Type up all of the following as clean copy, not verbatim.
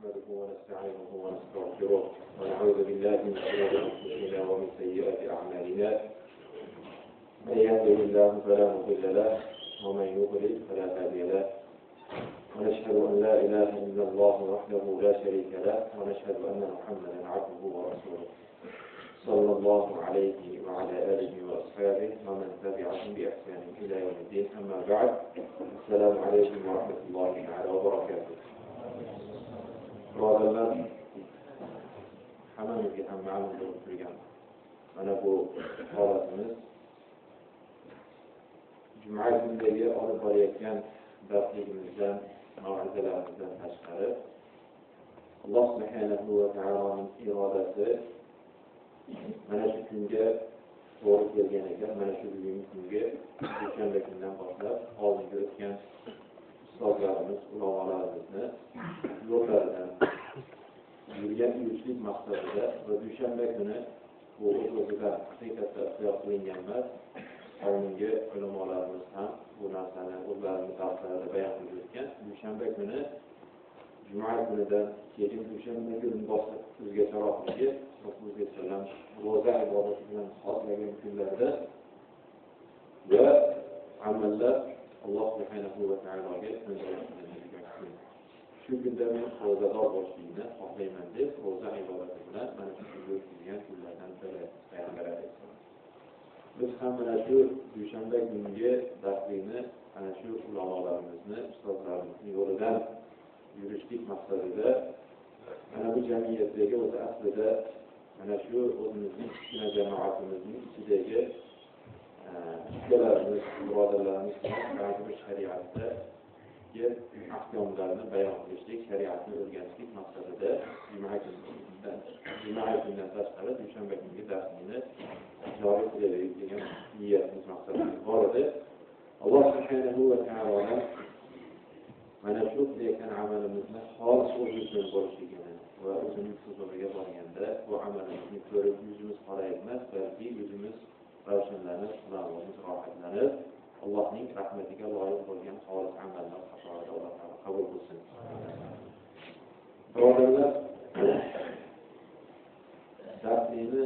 نحمده ونستعينه ونستغفره ونعوذ بالله من شرور أنفسنا ومن سيئات أعمالنا. من يهده الله فلا مضل له ومن يضلل فلا هادي له. ونشهد أن لا إله إلا الله وحده لا شريك له ونشهد أن محمدا عبده ورسوله صلى الله عليه وعلى آله وأصحابه ومن تبعهم بإحسان إلى يوم الدين. أما بعد، السلام عليكم ورحمة الله تعالى وبركاته. Birodarlar, hammamizga ham ma'lum bo'lib turgan mana bu holatimiz juma kunidagi olib borayotgan darsligimizdan, mav'izalarimizdan tashqari Alloh subhanahu va taoloning irodasi mana shu kunga to'g'ri kelgan ekan. Mana shu bugungi kunga dushanba kundan boshlab oldinga o'tgan ustozlarimiz, ulamolarimizni yo'llaridan yurgan yurishlik maqsadida va dushanba kuni bu o'z-o'zidan haqiqatda ixtiyor qilingan emas. Oldingi ulamolarimiz ham bu narsani o'zlarini darslarida bayon qilib o'tgan. Dushanba kuni juma kunidan keyin dushanba kuni boshqa o'zgacharoqligi Rasululloh ro'za ibodati bilan xoslagan kunlarda va amallar Alloh subhanahu va taologa ko'ndarilgan. Shu kunda men ro'zador bo'lishni xohlayman deb ro'za ibodati bilan mana shu kunga o'tkazgan kunlardan biri Payg'ambar alayhisalom. Biz ham mana shu dushanba kungi darslikni ana shu ulamolarimizni, ustozlarimizni yo'lidan yurishlik maqsadida mana bu jamiyatdagi o'zi aslida mana shu o'zimizning kichkina jamoatimizning ichidagi ustalarimiz, birodarlarimiz ba'zi bir shariatdagi ahkomlarni bayon qilishlik, shariatni o'rganishlik maqsadida juma kundan tashqari dushanba kungi darslikni joriy qilaylik degan niyatimiz, maqsadimiz bor edi. Alloh subhanahu va taolodan mana shu qilayotgan amalimizni xolis o'zi uchun bo'lishligini va o'zining huzuriga borganda bu amalimizni ko'rib yuzimiz qoraymas, balki yuzimiz ravshanlanib, qalbimiz rohatlanib, Allohning rahmatiga loyiq bo'lgan xolis amallar qatorida Alloh taolo qabul qilsin. Birodarlar, darslikni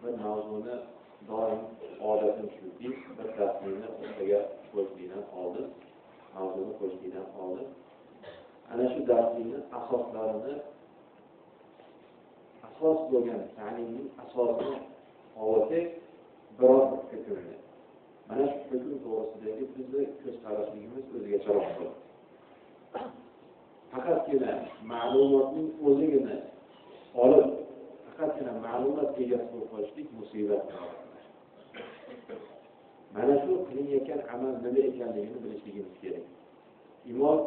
bir mavzuni doim odatim shuki, bir darslikni o'rtaga qo'yishlikdan oldin, mavzuni qo'yishlikdan oldin ana shu darslikni asoslarini, asos bo'lgan ta'limning asosini olsak, biror bir hukmni. Mana shu hukm to'g'risidagi bizni ko'z qarashligimiz o'zgacharoq bo'ladi. Faqatgina ma'lumotning o'zigina olib, faqatgina ma'lumot egasi bo'lib qolishlik musibat. Mana shu qilinayotgan amal nima ekanligini bilishligimiz kerak. Imom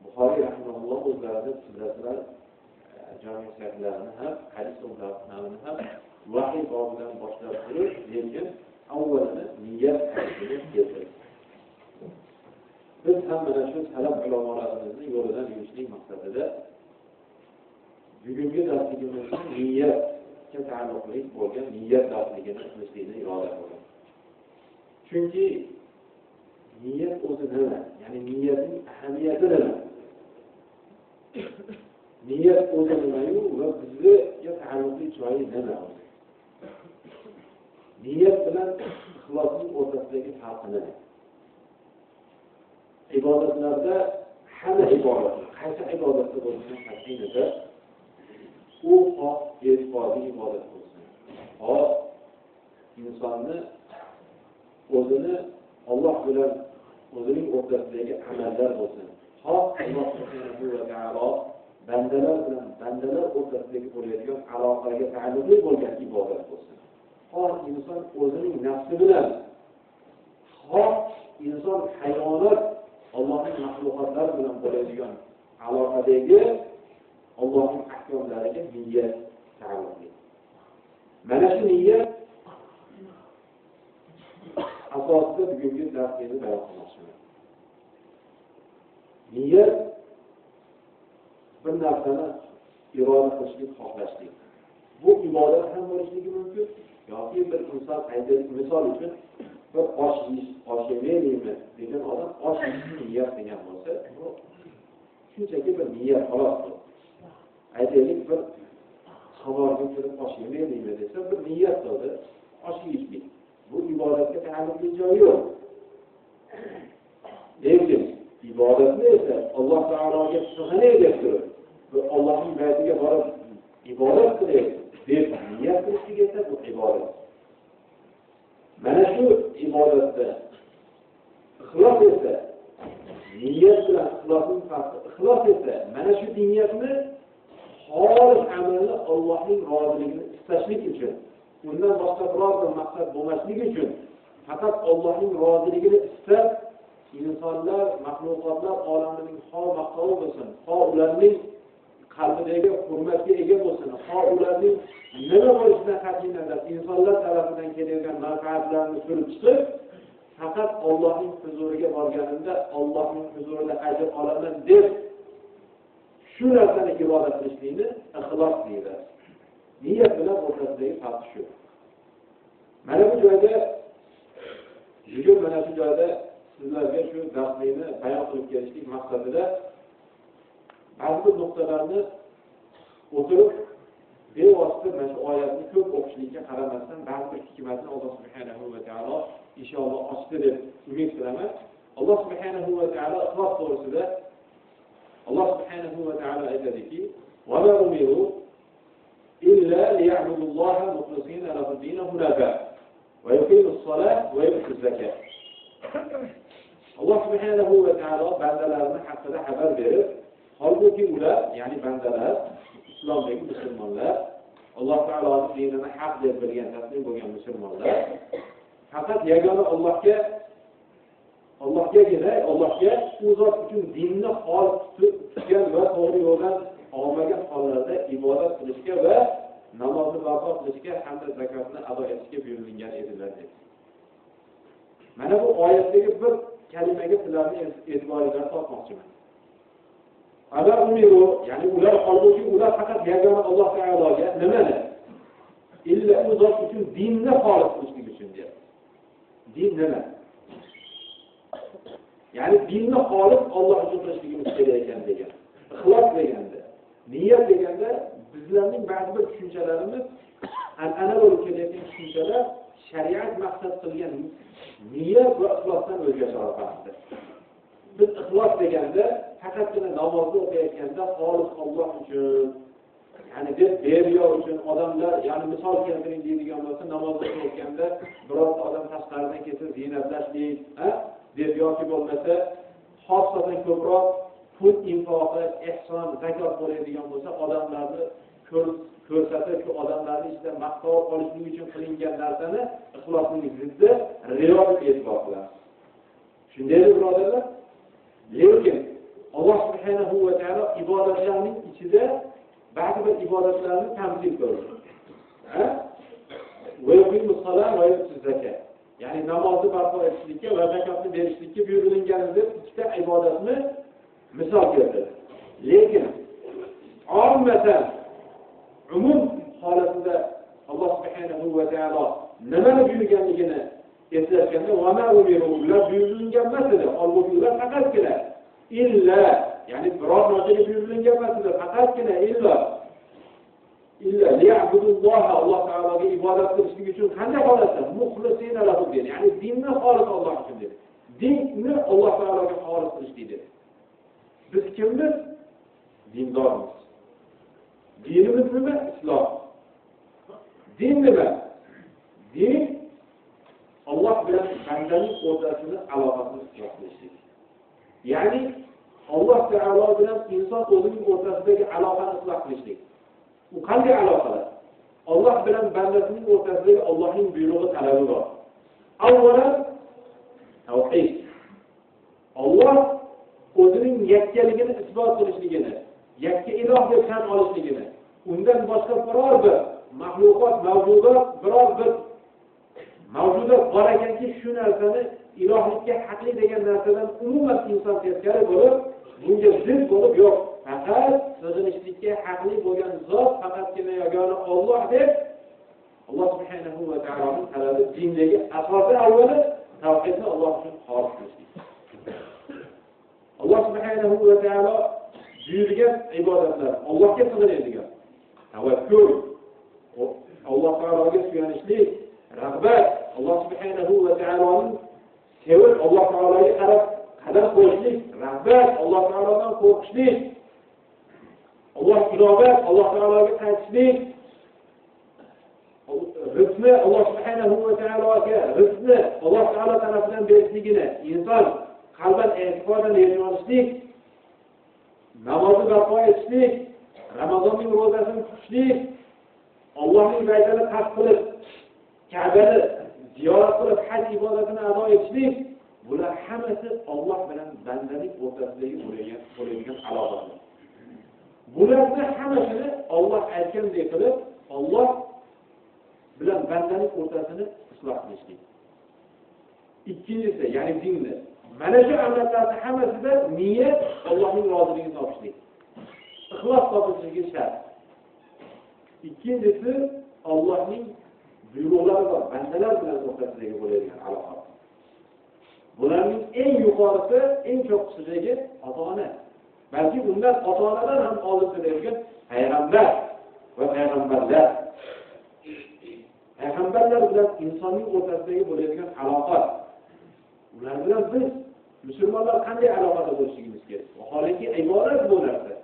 Buxoriy rahimahulloh o'zlarining sirlaridan jami' sahihlarni ham, hadis so'zlarini ham vahiy bobidan boshlab turib, lekin avvalini niyat qilishni keltirdi. Biz ham mana shu salaf ulamolarimizni yo'lidan yurishlik maqsadida bugungi darsligimizni niyatga taalluqli bo'lgan niyat darsligini qilishlikni iroda qildik. Chunki niyat o'zi nima? Ya'ni niyatning ahamiyati nima? Niyat o'zi nima-yu va bizga taalluqli joyi nima? Niyat bilan ixlosning o'rtasidagi farqi nima? Ibodatlarda hamma ibodat, qaysi ibodatda bo'lsin, haqiqatda u e'tiqodiy ibodat bo'lsin. Insonni o'zini Alloh bilan o'zining o'rtasidagi amallar bo'lsin. Alloh subhanahu va taolo bandalar o'rtasidagi bo'layotgan aloqaga taalluqli bo'lgan ibodat bo'lsin. Inson o'zining nafsi bilan, inson hayvonot Allohning mahluqotlari bilan bo'ladigan aloqadagi Allohning ahkomlariga niyat taalluqli. Mana shu niyat asosida bugungi darslikni bayon qilmoqchiman. Niyat bir narsani iroda qilishlik, xohlashlik. Bu ibodat ham bo'lishligi mumkin yoki bir inson aytib, misol uchun bir osh yemayman degan odam osh yeyishni niyat qilgan bo'lsa, bu shunchaki bir niyat xolos bu. Aytaylik bir xabarga kirib osh yemaylikmi desa, bir niyat qildi, osh yeyishlik. Bu ibodatga taalluqli joyi yo'q. Lekin ibodatni esa Alloh taologa sig'inay deb turib, va Allohning baytiga borib ibodat qilyapti deb niyat qilishlik esa bu ibodat. Mana shu ibodatda ixlos esa niyat bilan ixlosning farqi. Ixlos esa mana shu niyatni xolis amalni Allohning roziligini istashlik uchun, undan boshqa biror bir maqsad bo'lmasligi uchun, faqat Allohning roziligini istab insonlar, maxluqotlar olamining xo maqtovi bo'lsin, xo ularning qalbidagi hurmatga ega bo'lsin, xo ularning nima bo'lishidan qat'iy nazar insonlar tarafidan kelayotgan manfaatlarni surib chiqib, faqat Allohning huzuriga borganimda Allohning huzurida ajr olaman deb shu narsani iroda qilishlikni ixlos deydi. Niyat bilan o'rtasidagi farq shu. Mana bu joyda mana shu joyda sizlarga shu darslikni bayon qilib kelishlik maqsadida ba'zi bir nuqtalarni o'tirib bevosita mana shu oyatni ko'p o'qishlikka qaramasdan ba'zi bir hikmatni Alloh subhanahu va taolo inshaalloh ochdi deb umid qilaman. Alloh subhanahu va taolo ixlos to'g'risida Alloh subhanahu va taolo aytadiki: "Va ma umiru illa liya'budulloha mukhlisina lahu ad-din hunafa va yuqimus-salata va yutuz-zakata." Alloh subhanahu va taolo bandalarning haqida xabar berib, holbuki ular, ya'ni bandalar, islomdagi musulmonlar, Alloh taoloning dinini haq deb bilgan, taslim bo'lgan musulmonlar, faqat yagona Allohgagina u zot uchun dinni xolis tutgan va to'g'ri yo'ldan olmagan hollarda ibodat qilishga va namozni barpo qilishga hamda zakotni ado etishga buyurilgan edilar dedi. Mana bu oyatdagi bir kalimaga sizlarni e'tiboringizga tortmoqchiman. Agar umiru, ya'ni ular holbuki ular faqat yagona Alloh taologa nimani? Illa u zot uchun dinni xolis qilishlik uchun deydi. Din nima? Ya'ni dinni xolis Alloh uchun qilishligimiz kerak ekan degan. Ixlos deganda, niyat deganda bizlarning ba'zi bir tushunchalarimiz an'ana bo'lib kelayotgan tushunchalar shariat maqsad qilgan niyat va ixlosdan o'zgacharoq farqli. Biz ixlos deganda faqatgina namozni o'qiyotganda xolis Alloh uchun, ya'ni deb beriyo uchun odamlar, ya'ni misol keltiring deydigan bo'lsa, namozni o'qiyotganda biror odam tashqaridan kelsa ziynatlashlik, deb yoki bo'lmasa xosatan ko'proq pul infoqi, ehson, zakot bo'ladigan bo'lsa, odamlarni ko'rsatib, shu odamlarni ichida maqtov olishlik uchun qilingan narsani ixlosning ziddi riyo deb e'tibor qilamiz. Shundaymi birodarlar? Lekin Alloh subhanahu va taolo ibodatlarning ichida ba'zi bir ibodatlarni tamsil qildi. Va yuqimus-salata va yutuz-zakata. Ya'ni namozni barpo etishlikka va zakotni berishlikka buyurilgan deb ikkita ibodatni misol keltirdi. Lekin ommatan umum holatida Alloh subhanahu va taolo nimani buyurganligini eslashganda va ma umiru ular buyurilgan emas edi. Holbuki ular faqatgina illa, ya'ni biror narsaga buyurilgan emas edi, faqatgina illa liya'budulloha, Alloh taologa ibodat qilishlik uchun qanday holatda? Muxlisina lahu dedi. Ya'ni dinni xolis Alloh uchun dedi. Dinni Alloh taologa xolis qilishlik dedi. Biz kimmiz? Dindormiz. Dinimiz nima? Islom. Din nima? Din Alloh bilan bandaning o'rtasini aloqasini isloh qilishlik. Ya'ni Alloh taolo bilan inson o'zining o'rtasidagi aloqani isloh qilishlik. Bu qanday aloqalar? Alloh bilan bandasining o'rtasidagi Allohning buyrug'i talabi bor. Avvalan tavhid. Alloh o'zining yakkaligini isbot qilishligini, yakka iloh deb tan olishligini, undan boshqa biror bir maxluqot, biror bir mavjudot bor ekanki, shu narsani ilohlikka haqli degan narsadan umuman inson teskari bo'lib, bunga zid bo'lib yo'q. Faqat sig'inishlikka haqli bo'lgan zot faqatgina yagona Alloh deb Alloh subhanahu va taoloning talabi dindagi asosi avvalo tavhidni Alloh uchun xolis qilishlik. Alloh subhanahu va taolo buyurgan ibodatlar, Allohga sig'inadigan tavakkul, Alloh taologa suyanishlik, rag'bat, Alloh subhanahu va taoloning sevib Alloh taologa qarab qadam qo'yishlik, rag'bat, Alloh taolodan qo'rqishlik, Alloh irobat, Alloh taologa qaytishlik, rizqni Alloh subhanahu va taologa rizqni Alloh taolo tarafidan berishligini inson qalban e'tiqodan yashab olishlik, namozni barpo etishlik, Ramazonning ro'zasini tutishlik, Allohning baytini qasd qilib, Ka'bani ziyorat qilib, haj ibodatini ado etishlik, bular hammasi Alloh bilan bandalik o'rtasidagi bo'ladigan aloqalar. Bularni hammasini Alloh aytgandek qilib, Alloh bilan bandalik o'rtasini isloh qilishlik. Ikkinchisi, ya'ni dinni. Mana shu amallarning hammasida niyat Allohning roziligini topishlik. Ixlos topishligi shart. Ikkinchisi, Allohning buyruqlari va bandalar bilan o'rtasidagi bo'ladigan aloqa. Bularning eng yuqorisi, eng cho'qqisidagi ota-ona. Balki undan ota-onadan ham oldingirdagi payg'ambar va payg'ambarlar. Payg'ambarlar bilan insonning o'rtasidagi bo'ladigan aloqa. Ular bilan biz musulmonlar qanday aloqada bo'lishimiz kerak? Vaholanki ibodat bu narsa.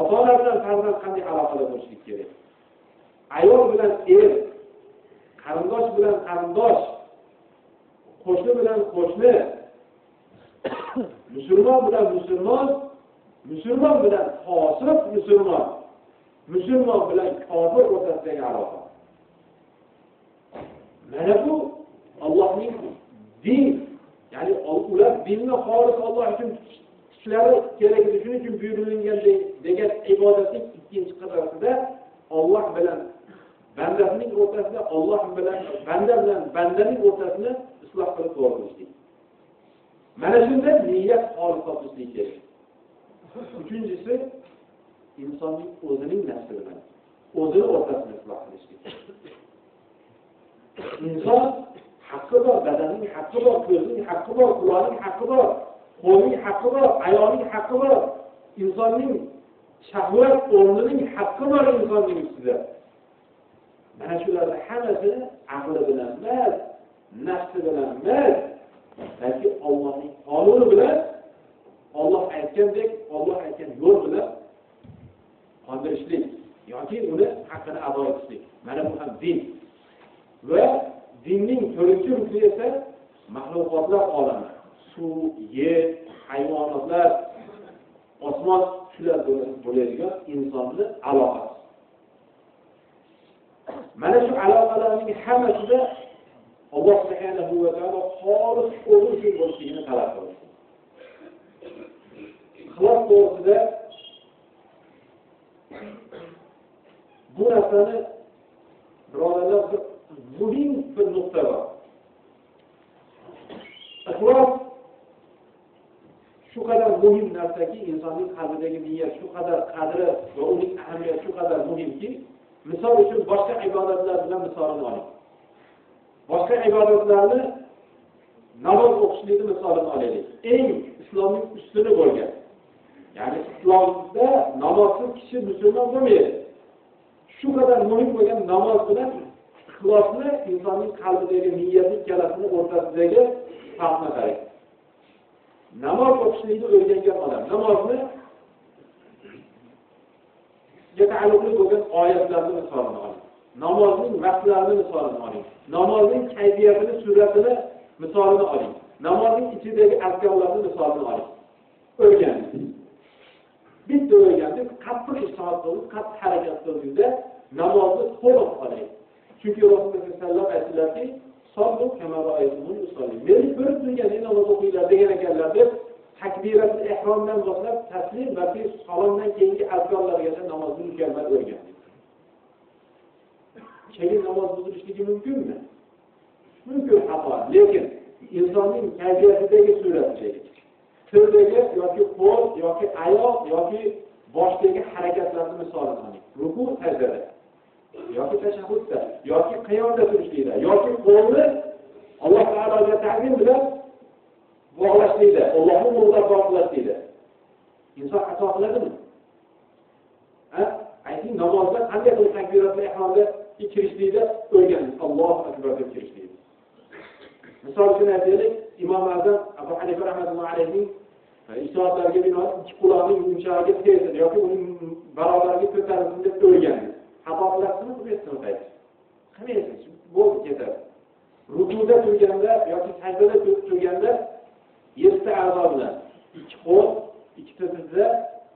Ota-ona bilan farzand qanday aloqada bo'lishi kerak? Ayol bilan er, qarindosh bilan qarindosh, qo'shni bilan qo'shni, musulmon bilan musulmon, musulmon bilan fosiq musulmon, musulmon bilan kofir o'rtasidagi aloqa. Mana bu Allohning din, ya'ni ular dinni xolis Alloh uchun tutishlari kerakligi shuning uchun buyurilgan degan ibodatning ikkinchi qadamida Alloh bilan bandasining o'rtasida, Alloh bilan banda bilan bandaning o'rtasini isloh qilib to'g'rilashlik. Mana shunda niyat xolis topishlik kerak. Uchinchisi, insonning o'zining nafsi bilan o'zini o'rtasini isloh qilishlik. İnson haqqi bor, badanining haqqi bor, ko'zning haqqi bor, quloqning haqqi bor, qo'lning haqqi bor, ayolning haqqi bor, insonning shahvat o'rnining haqqi bor insonning ustida. Mana shularning hammasini aqli bilan emas, nafsi bilan emas, balki Allohning qonuni bilan, Alloh aytgandek, Alloh aytgan yo'l bilan qondirishlik yoki uni haqqini ado etishlik. Mana bu ham din. Ve dinning to'rtinchi rukni esa mahluqotlar olami. Suv, yer, hayvonotlar, osmon shular bo'ladigan insonning aloqasi. Mana shu aloqalarning hammasida Alloh subhanahu va taolo xolis o'zi uchun bo'lishini talab qiladi. Ixlos to'g'risida bu narsani birodarlar muhim bir nuqta bor. Ixlos shu qadar muhim narsaki, insonning qalbidagi niyat shu qadar qadri va uning ahamiyati shu qadar muhimki, misol uchun boshqa ibodatlar bilan misolini oling. Boshqa ibodatlarni namoz o'qishlikni misolini olaylik. Eng islomning ustuni bo'lgan. Ya'ni islomda namozsiz kishi musulmon bo'lmaydi. Shu qadar muhim bo'lgan namoz bilan ixlosni, insonning qalbidagi niyatning kalasini o'rtasidagi farqni qarang. Namoz o'qishlikni o'rgangan odam namozni ta'alluqli bo'lgan oyatlarni misolini oling. Namozning vaqtlarini misolini oling. Namozning kayfiyatini, suratini misolini oling. Namozning ichidagi azkorlarni misolini oling. O'rganing. Bitta o'rganib, qattiq ishtihoq qilib, qattiq harakat qilganda namozni to'liq oling. Chunki Rasululloh sallallohu alayhi vasallam aytdilarki, "Sollu kama ra'aytumuni usolli." Meni ko'rib turganingiz namoz o'qinglar degan ekanlar deb takbiratul ihромdan boshlab taslim va salomdan keyingi azkorlargacha namozni mukammal o'rgandik. Keyin namoz buzilishligi mumkinmi? Mumkin xato, lekin insonning kayfiyatidagi suratdagi, tildagi yoki qo'l yoki oyoq yoki boshdagi harakatlarni misolini oling. Ruku sajdada yoki tashahhudda yoki qiyomda turishlikda yoki qo'lni Alloh taologa ta'zim bilan bog'lashlikda, Allohning yo'lida bog'lashlikda. Inson xato qiladimi? Ayting, namozda qanday qilib takbiratul ihromga kirishlikda o'rgandik. Allohu akbar deb kirishlik. Misol uchun aytaylik, Imom Azam Abu Hanifa rahmatullohi alayhi ijtihodlarga binoan ikki quloqning yumshog'iga tegsin yoki uning barobariga ko'tarilsin deb o'rgandik. Xato qilasizmi, qilmayapsizmi qaysi? Qilmaysiz. Bo'ldi, ketadi. Rukuda turganda yoki sajdada turganda 7 ta a'zo bilan ikki qo'l, ikkita tizza,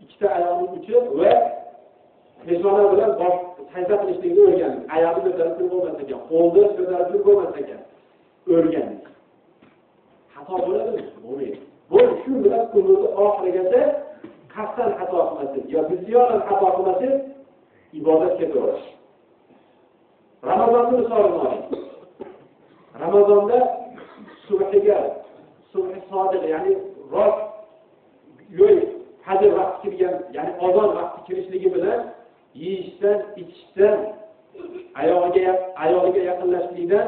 ikkita oyoqning uchi va peshona bilan bosh sajda qilishlikni o'rgandik. Oyoqni ko'tarib turib bo'lmas ekan, qo'lni ko'tarib turib bo'lmas ekan. O'rgandik. Xato bo'ladimi? Bo'lmaydi. Bu shu bilan kunni oxirigacha qasddan xato qilmasak yo bizyonan xato qilmasak ibodat ketaveradi. Ramazonni misolini oling. Ramazonda subhiga, subhi sodiq, ya'ni rost yo'l fajr vaqti kirgan, ya'ni azon vaqti kirishligi bilan yeyishdan, ichishdan, ayoliga yaqinlashlikdan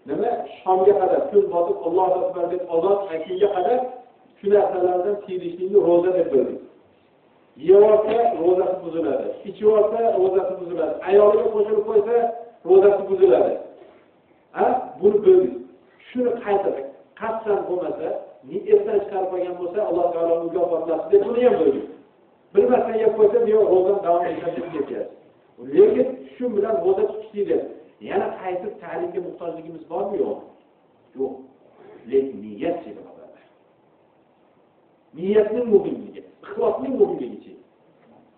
nima shomga qadar kun botib Allohu akbar deb azon aytgunga qadar shu narsalardan tiyilishlikni ro'za deb bildik. Yeyorsa ro'zasi buziladi, ichiyorsa ro'zasi buziladi, ayoliga qo'shilib qo'ysa ro'zasi buziladi. Buni bildik. Shuni qaytib qasddan bo'lmasa, niyatdan chiqarib qo'ygan bo'lsa, Alloh taolo mukofotlasi deb buni ham bildik. Bilmasdan yeb qo'ysa, bu ro'zam davom etadi deb ketadi. Lekin shu bilan ro'za tutishdi. Yana qaytib ta'limga muhtojligimiz bormi yo'q? Yo'q. Lekin niyat chekadi. Niyatning muhimligi, ixlosning muhimligi.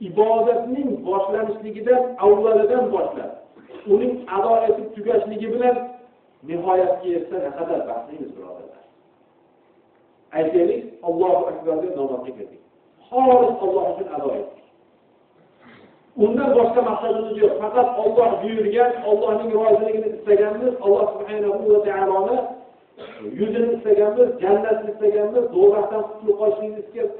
Ibodatning boshlanishligidan avvalidan boshlab, uning ado etib tugashligi bilan nihoyatga yetsa naqadar baxtlimiz birodarlar. Aytaylik, Allohu akbar deb namozga kirdik. Xolis Alloh uchun ado etdik. Undan boshqa maqsadimiz yo'q. Faqat Alloh buyurgan, Allohning roziligini istaganmiz, Alloh subhanahu va taoloni yuzini istaganmiz, jannatni istaganmiz, do'zaxdan qutulib qolishni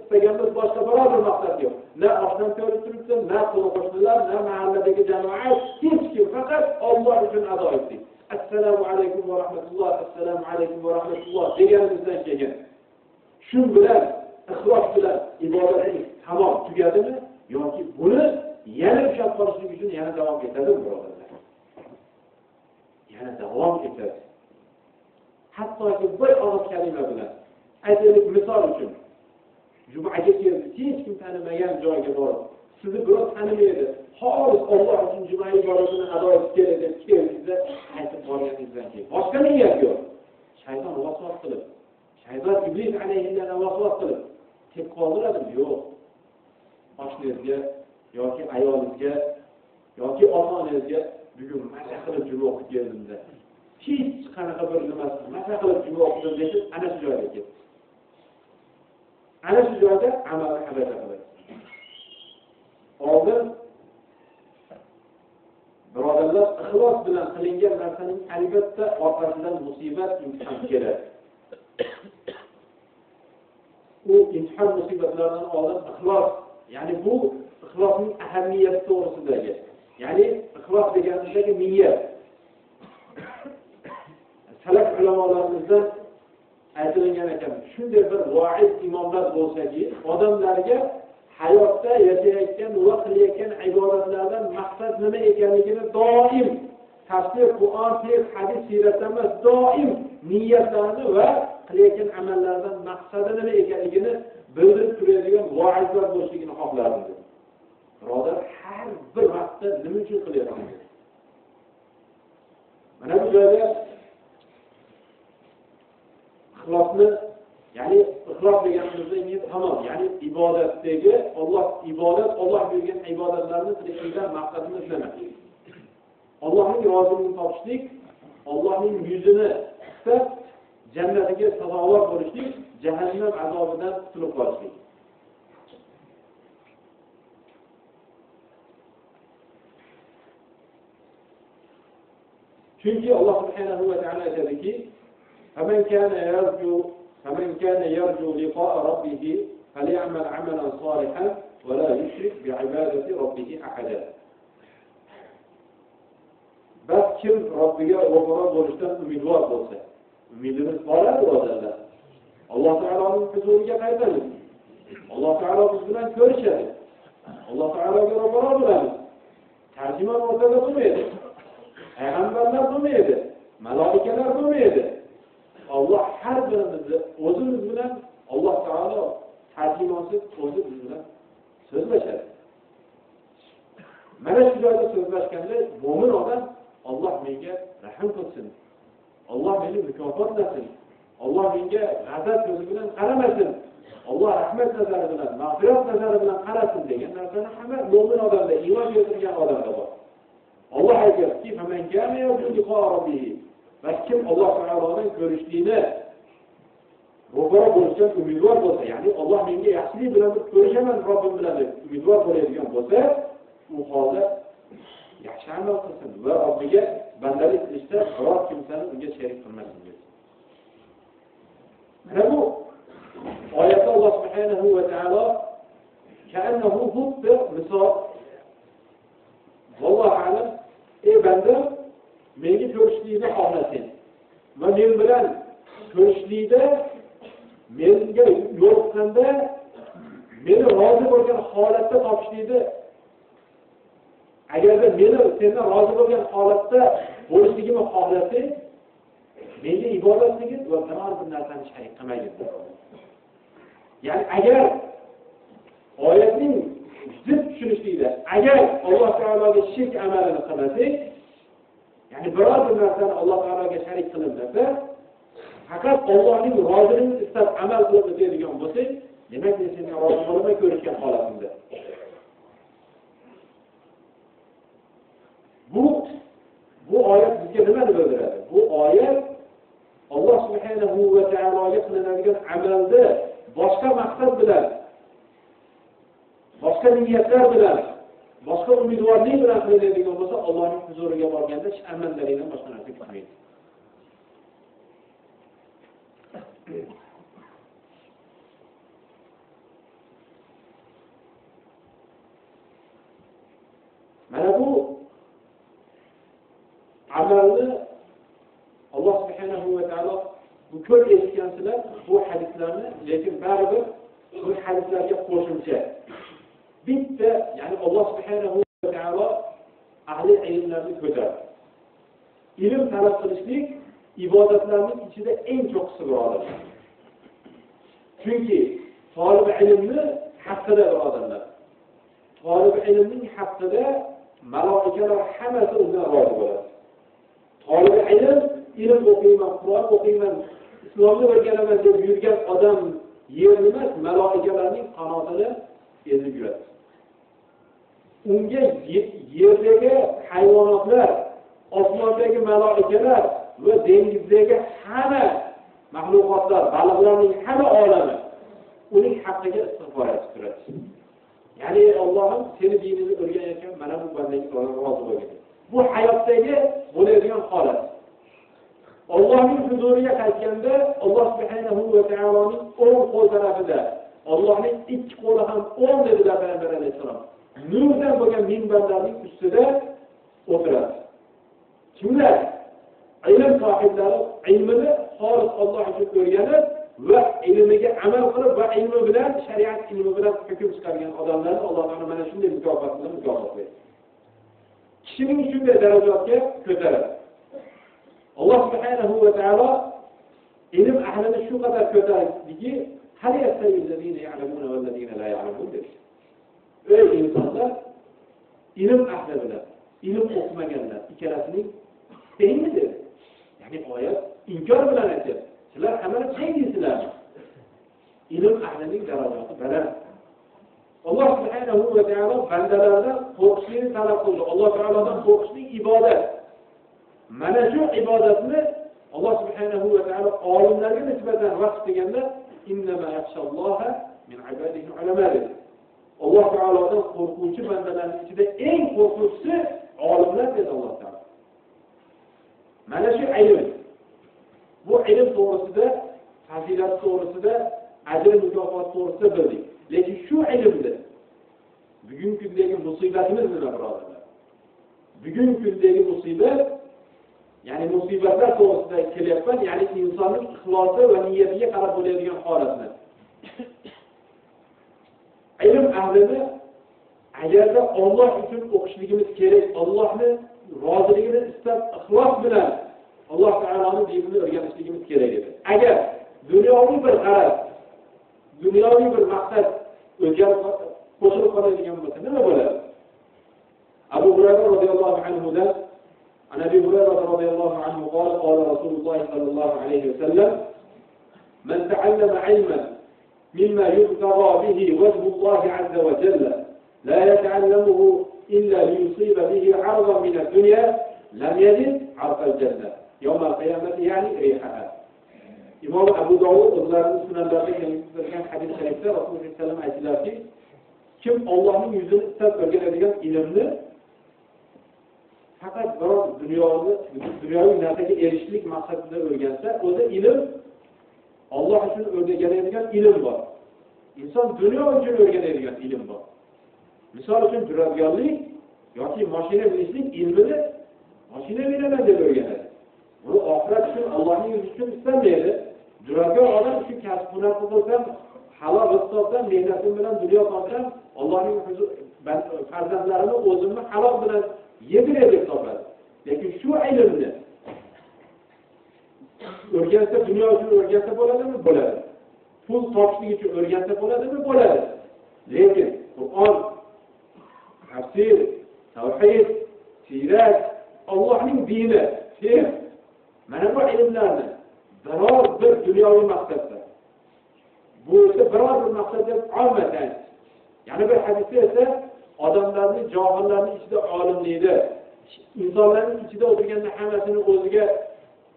istaganmiz, boshqa biror bir maqsad yo'q. Na oshdan ko'rib turibdi, na qo'shnilar, na mahalladagi jamoat, hech kim, faqat Alloh uchun ado etdik. Assalomu alaykum va rahmatulloh, assalomu alaykum va rahmatulloh deganimizdan keyin shu bilan ixlos bilan ibodatimiz tamom tugadimi yoki buni yana ushlab qolishlik uchun yana davom etadimi birodarlar? Yana davom etadi. Hattoki bir og'iz kalima bilan aytaylik, misol uchun jumaga keldi, hech kim tanimagan joyga borib, sizni birov tanimaydi, xolis Alloh uchun juma ibodatini ado etib keladi deb keldingizda, qaytib borganingizdan keyin boshqa niyat yo'q. Shayton vasvas qilib, shayton iblis alayhidan vasvas qilib tek qoldiradimi? Yo'q. Oshnangizga yoki ayolingizga yoki ota-onangizga bugun mazza qilib juma o'qib keldimda, hech qanaqa bir nimasi mazza qilib juma o'qidim deb ana shu joyga ketdi. Ana shu joyda amalni habata qiladi. Oldin birodarlar, ixlos bilan qilingan narsaning albatta orqasidan musibat, imtihon keladi. U imtihon musibatlardan oldin ixlos, ya'ni bu ixlosning ahamiyati to'g'risidagi, ya'ni ixlos deganimizdagi niyat. Salaf ulamolarimizdan aytilgan ekan, shunday bir voiz imomlar bo'lsa-ki, odamlarga hayotda yashayotgan va qilayotgan ibodatlardan maqsad nima ekanligini doim tafsir, Qur'on, hadis, siyratdan emas, doim niyatlarni va qilayotgan amallardan maqsadi nima ekanligini bildirib turadigan voizlar bo'lishligini xohlardim. Birodar, har bir vaqtda nima uchun qilyapsiz? Mana bu joyda ixlosni, ya'ni ixlos deganimizda endi tamom, ya'ni ibodatdagi Alloh buyurgan ibodatlarni qilishdan maqsadimiz nima? Allohning roziligini topishlik, Allohning yuzini tutib jannatiga sazovor bo'lishlik, jahannam azobidan qutulib qolishlik. Chunki Alloh subhanahu va taolo aytadiki, فمن كان يرجو لقاء ربه فليعمل عملا صالحا ولا يشرك بعبادة ربه أحدا. Bas kim Robbiga ro'baro bo'lishdan umidvor bo'lsa, umidimiz boradi birodarlar. Alloh taoloning huzuriga qaytamiz. Alloh taolo biz bilan ko'rishadi. Alloh taologa ro'baro bo'lamiz. Tarjimon o'rtada bo'lmaydi. Payg'ambarlar bo'lmaydi. Maloikalar bo'lmaydi. Alloh har birimizni o'zimiz bilan Alloh taolo tarjimonsiz o'zi biz bilan so'zlashadi. Mana shu joyda so'zlashganda mo'min odam Alloh menga rahim qilsin. Alloh meni mukofotlasin. Alloh menga g'azab ko'zi bilan qaramasin. Alloh rahmat nazari bilan, mag'firat nazari bilan qarasin degan narsani hamma mo'min odamda, iymon keltirgan odamda bor. Alloh aytadiki, "Faman kana yarju liqa robbih" va kim Alloh taoloning ko'rishligini ro'baro bo'lishdan umidvor bo'lsa, ya'ni Alloh menga yaxshilik bilan ko'rishaman Robbim bilan deb umidvor bo'ladigan bo'lsa, u holda yaxshi amal qilsin va Robbiga bandalik qilishda biror kimsani unga sherik qilmasin dedi. Mana bu oyatda Alloh subhanahu va taolo ka'annahu hudda misol vallohu alam ey banda menga ko'rishlikni xohlasang va men bilan ko'rishlikda menga yo'liqqanda meni rozi bo'lgan holatda topishlikni agarda meni sendan rozi bo'lgan holatda bo'lishligimni xohlasang menga ibodat qilgin va biror bir narsani sharik qilmagin. Ya'ni agar oyatning zid tushunishlikda agar Alloh taologa shirk amalini qilmasang, ya'ni biror bir narsani Alloh taologa sharik qilinmasa, faqat Allohning roziligini istab amal qilib o'tadigan bo'lsang, demak men senga rozi bo'lmay ko'rishgan holatimda. Bu oyat bizga nimani bildiradi? Bu oyat Alloh subhanahu va taologa qilinadigan amalda boshqa maqsad bilan, boshqa niyatlar bilan, boshqa umidvorlik bilan qilinadigan bo'lsa, Allohning huzuriga borganda hech amallaringdan boshqa narsa kutmaydi. Mana bu amalni Alloh subhanahu va taolo bu ko'p eshitgansizlar bu hadislarni, lekin baribir bu hadislarga qo'shimcha bitta, ya'ni Alloh subhanahu va taolo ahli ilmlarni ko'tardi. Ilm talab qilishlik ibodatlarning ichida eng cho'qqisi birodarlar. Chunki talab ilmni haqqida birodarlar, talab ilmning haqqida maloikalar hammasi undan rozi bo'ladi. Talab ilm o'qiyman, Qur'on o'qiyman, islomni o'rganaman deb yurgan odam yerni emas, maloikalarning qanotini ezib yuradi. Unga yerdagi hayvonotlar, osmondagi maloikalar va dengizdagi hamma mahluqotlar, baliqlarning hamma olami uning haqqiga istig'for etib turadi. Ya'ni Allohim seni diningni o'rganayotgan mana bu bandaga rozi bo'lgan. Bu hayotdagi bo'ladigan holat. Allohning huzuriga qaytganda Alloh subhanahu va taoloning o'ng qo'l tarafida, Allohning ikki qo'li ham o'ng dedilar Payg'ambar alayhisalom. Nurdan bo'lgan minbarlarning ustida o'tiradi. Kimlar? Ilm sohiblari ilmini xolis Alloh uchun o'rganib va ilmiga amal qilib va ilmi bilan, shariat ilmi bilan hukm chiqargan odamlarni Alloh taolo mana shunday mukofot bilan mukofotlaydi. Kishining shunday darajatga ko'taradi. Alloh subhanahu va taolo ilm ahlini shu qadar ko'tardiki, hal yastawillazina ya'lamuna vallazina la ya'lamun dedi. Ey insonlar, ilm ahli bilan ilm o'qimaganlar ikkalasining tengmi dedi. Ya'ni oyat inkor bilan aytadi. Sizlar hamma tenglisizlar. Ilm ahlining darajati baland. Alloh subhanahu va taolo bandalardan qo'rqishni talab qildi. Alloh taolodan qo'rqishlik ibodat. Mana shu ibodatni Alloh subhanahu va taolo olimlarga nisbatan vaqt deganda innama yaxshalloha min ibadihi ulama dedi. Alloh taolodan qo'rquvchi bandalarning ichida eng qo'rquvchisi olimlar dedi Alloh taolo. Mana shu ilm. Bu ilm to'g'risida, fazilat to'g'risida, ajr mukofot to'g'risida bildik. Lekin shu ilmda bugungi kundagi musibatimiz nima birodarlar? Bugungi kundagi musibat, ya'ni musibatlar to'g'risida kelyapman, ya'ni insonning ixlosi va niyatiga qarab bo'ladigan holatni. ahlini agarda Alloh uchun o'qishligimiz kerak, Allohning roziligini istab ixlos bilan Alloh taoloning dinini o'rganishligimiz kerak edi. Agar dunyoviy bir g'araz, dunyoviy bir maqsad o'zgarib qo'shilib qoladigan bo'lsa, nima bo'ladi? Abu Hurayra radhiyallohu anhu da Abi Hurayra radhiyallohu anhu قال قال رسول الله صلى الله عليه وسلم من تعلم علما مما يبتغى به وجه الله عز وجل لا يتعلمه إلا ليصيب به عرضا من الدنيا لم يجد عرض الجنة يوم القيامة يعني ريحها. İmam Abu Davud o'zlarining sunanlarida keltirilgan hadis sharifda Rasululloh sollallohu alayhi vasallam aytdilarki, kim Allohning yuzini istab o'rganadigan ilmni faqat biror dunyoviy narsaga erishishlik maqsadida o'rgansa, o'zi ilm Alloh uchun o'rganadigan ilm bor. Inson dunyo uchun o'rganadigan ilm bor. Misol uchun duradgorlik yoki mashina minishlik ilmini mashina minaman deb o'rganadi. Bu oxirat uchun Allohning yuzi uchun istamaydi. Duradgor odam shu kasb hunar qilsam, halol rizqdan mehnatim bilan dunyo topsam, Allohning farzandlarimni o'zimni halol bilan yedirib deb topadi. Lekin shu ilmni o'rgansa, dunyo uchun o'rgansa bo'ladimi? Bo'ladi. Pul topishlik uchun o'rgansa bo'ladimi? Bo'ladi. Lekin Qur'on, tafsir, tavhid, sirat, Allohning dini, fiqh, mana bu ilmlarni biror bir dunyoviy maqsadda, bu esa biror bir maqsadda olmadan, ya'ni bir hadisda esa odamlarning, johillarning ichida olimlikda, insonlarning ichida o'tirganda hammasini o'ziga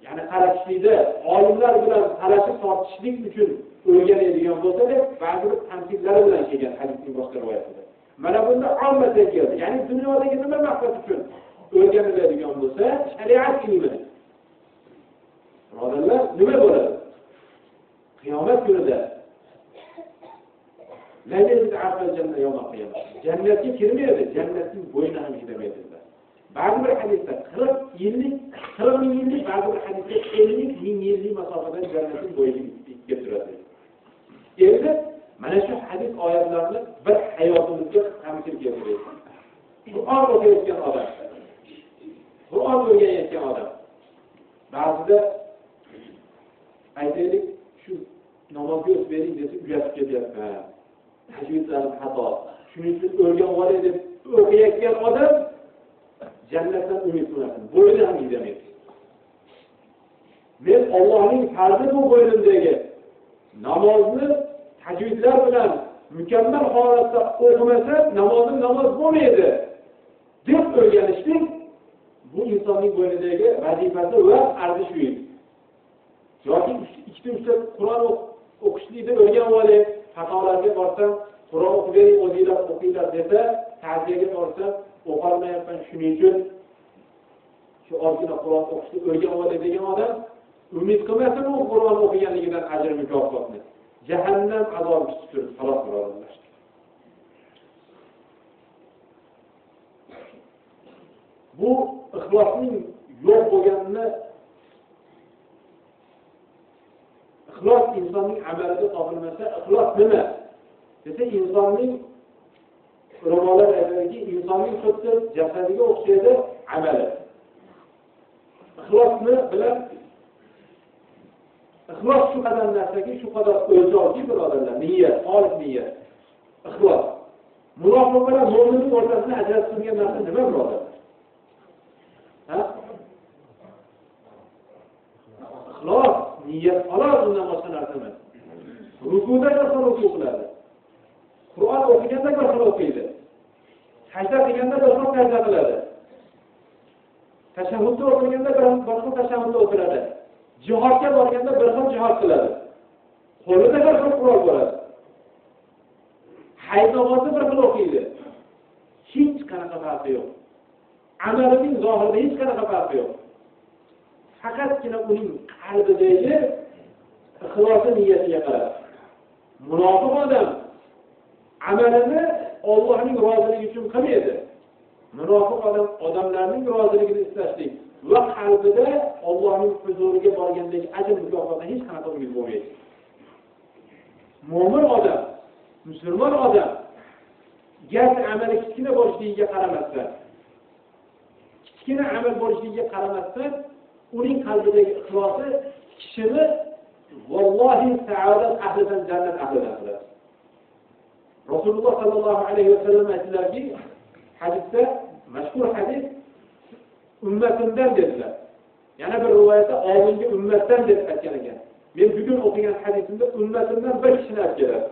ya'ni qaratishlikda, olimlar bilan talashib tortishlik uchun o'rganadigan bo'lsa deb ba'zi bir tanqidlari bilan kelgan hadisning boshqa rivoyatida. Mana bunda ommatga keldi. Ya'ni dunyodagi nima maqsad uchun o'rganiladigan bo'lsa, shariat ilmi. Birodarlar, nima bo'ladi? Qiyomat kunida jannatga kirmaydi, jannatning bo'yini ham yetamaydi. Ba'zi bir hadisda 40 ming yillik, ba'zi bir hadisda 50 ming yillik masofadan jannatning bo'yini yetib turadi. Endi mana shu hadis oyatlarni bir hayotimizga tamsil keltiradi. Qur'on o'qiyotgan odam, Qur'on o'rganayotgan odam ba'zida aytaylik, shu namozga o'tmaylik desa, uyatib ketyapman. Tajvidlarim xato. Shuning uchun o'rganib olay deb o'qiyotgan odam jannatdan umid qiladi. Bo'yni ham yedamaydi. Men Allohning farzi bu bo'ynimdagi namozni tajvidlar bilan mukammal holatda o'qimasa, namozim namoz bo'lmaydi deb o'rganishlik bu insonning bo'ynidagi vazifasi va arzishi edi. Yoki ikkita Qur'on o'qishlikda o'rganib olay, xatolarga borsam, Qur'on o'qiylik, o'zinglar o'qinglar desa, ta'ziyaga borsam, o'qolmayapman, shuning uchun shu ozgina Qur'on o'qishni o'rganib olay degan odam umid qilmasin u Qur'on o'qiganligidan ajr mukofotni. Jahannam azobi tutur, halok bo'ladilar. Bu ixlosning yo'q bo'lganini, ixlos insonning amalida topilmasa, ixlos nima? Desa, insonning ulamolar aytadiki, insonning xuddi jasadiga o'xshaydi amali. Ixlosni bilan ixlos shu qadar narsaki, shu qadar o'lchovli birodarlar, niyat, xolis niyat. Ixlos. Munofiq bilan mo'minning o'rtasida ajratib turgan narsa nima birodarlar? Ha? Ixlos, niyat, xolos, undan boshqa narsa emas. Rukuda qilsa ruku qiladi. Qur'on o'qiganda bir xil o'qiydi. Sajda qilganda bir xil sajda qiladi. Tashahhudda o'qiganda bir xil tashahhudda o'tiradi. Jihodga borganda bir xil jihod qiladi. Qo'lida bir xil qurol bo'ladi. Hayz namozini bir xil o'qiydi. Hech qanaqa farqi yo'q. Amalining zohirida hech qanaqa farqi yo'q. Faqatgina uning qalbidagi ixlosi niyatiga qarab. Munofiq odam amalini Allohning roziligi uchun qilmaydi. Munofiq odam odamlarning roziligini istashlik va qalbida Allohning huzuriga borgandagi ajr mukofotidan hech qanaqa umid bo'lmaydi. Mo'min odam, musulmon odam garchi amali kichkina bo'lishligiga qaramasdan, kichkina amal bo'lishligiga qaramasdan, uning qalbidagi ixlosi kishini vallohi saodat ahlidan, jannat ahlidan qiladi. Rasululloh sallallohu alayhi vasallam aytdilarki, hadisda mashhur hadis, ummatimdan dedilar. Yana bir rivoyatda oldingi ummatdan deb aytgan ekan. Men bugun o'qigan hadisimda ummatimdan bir kishini olib keladi.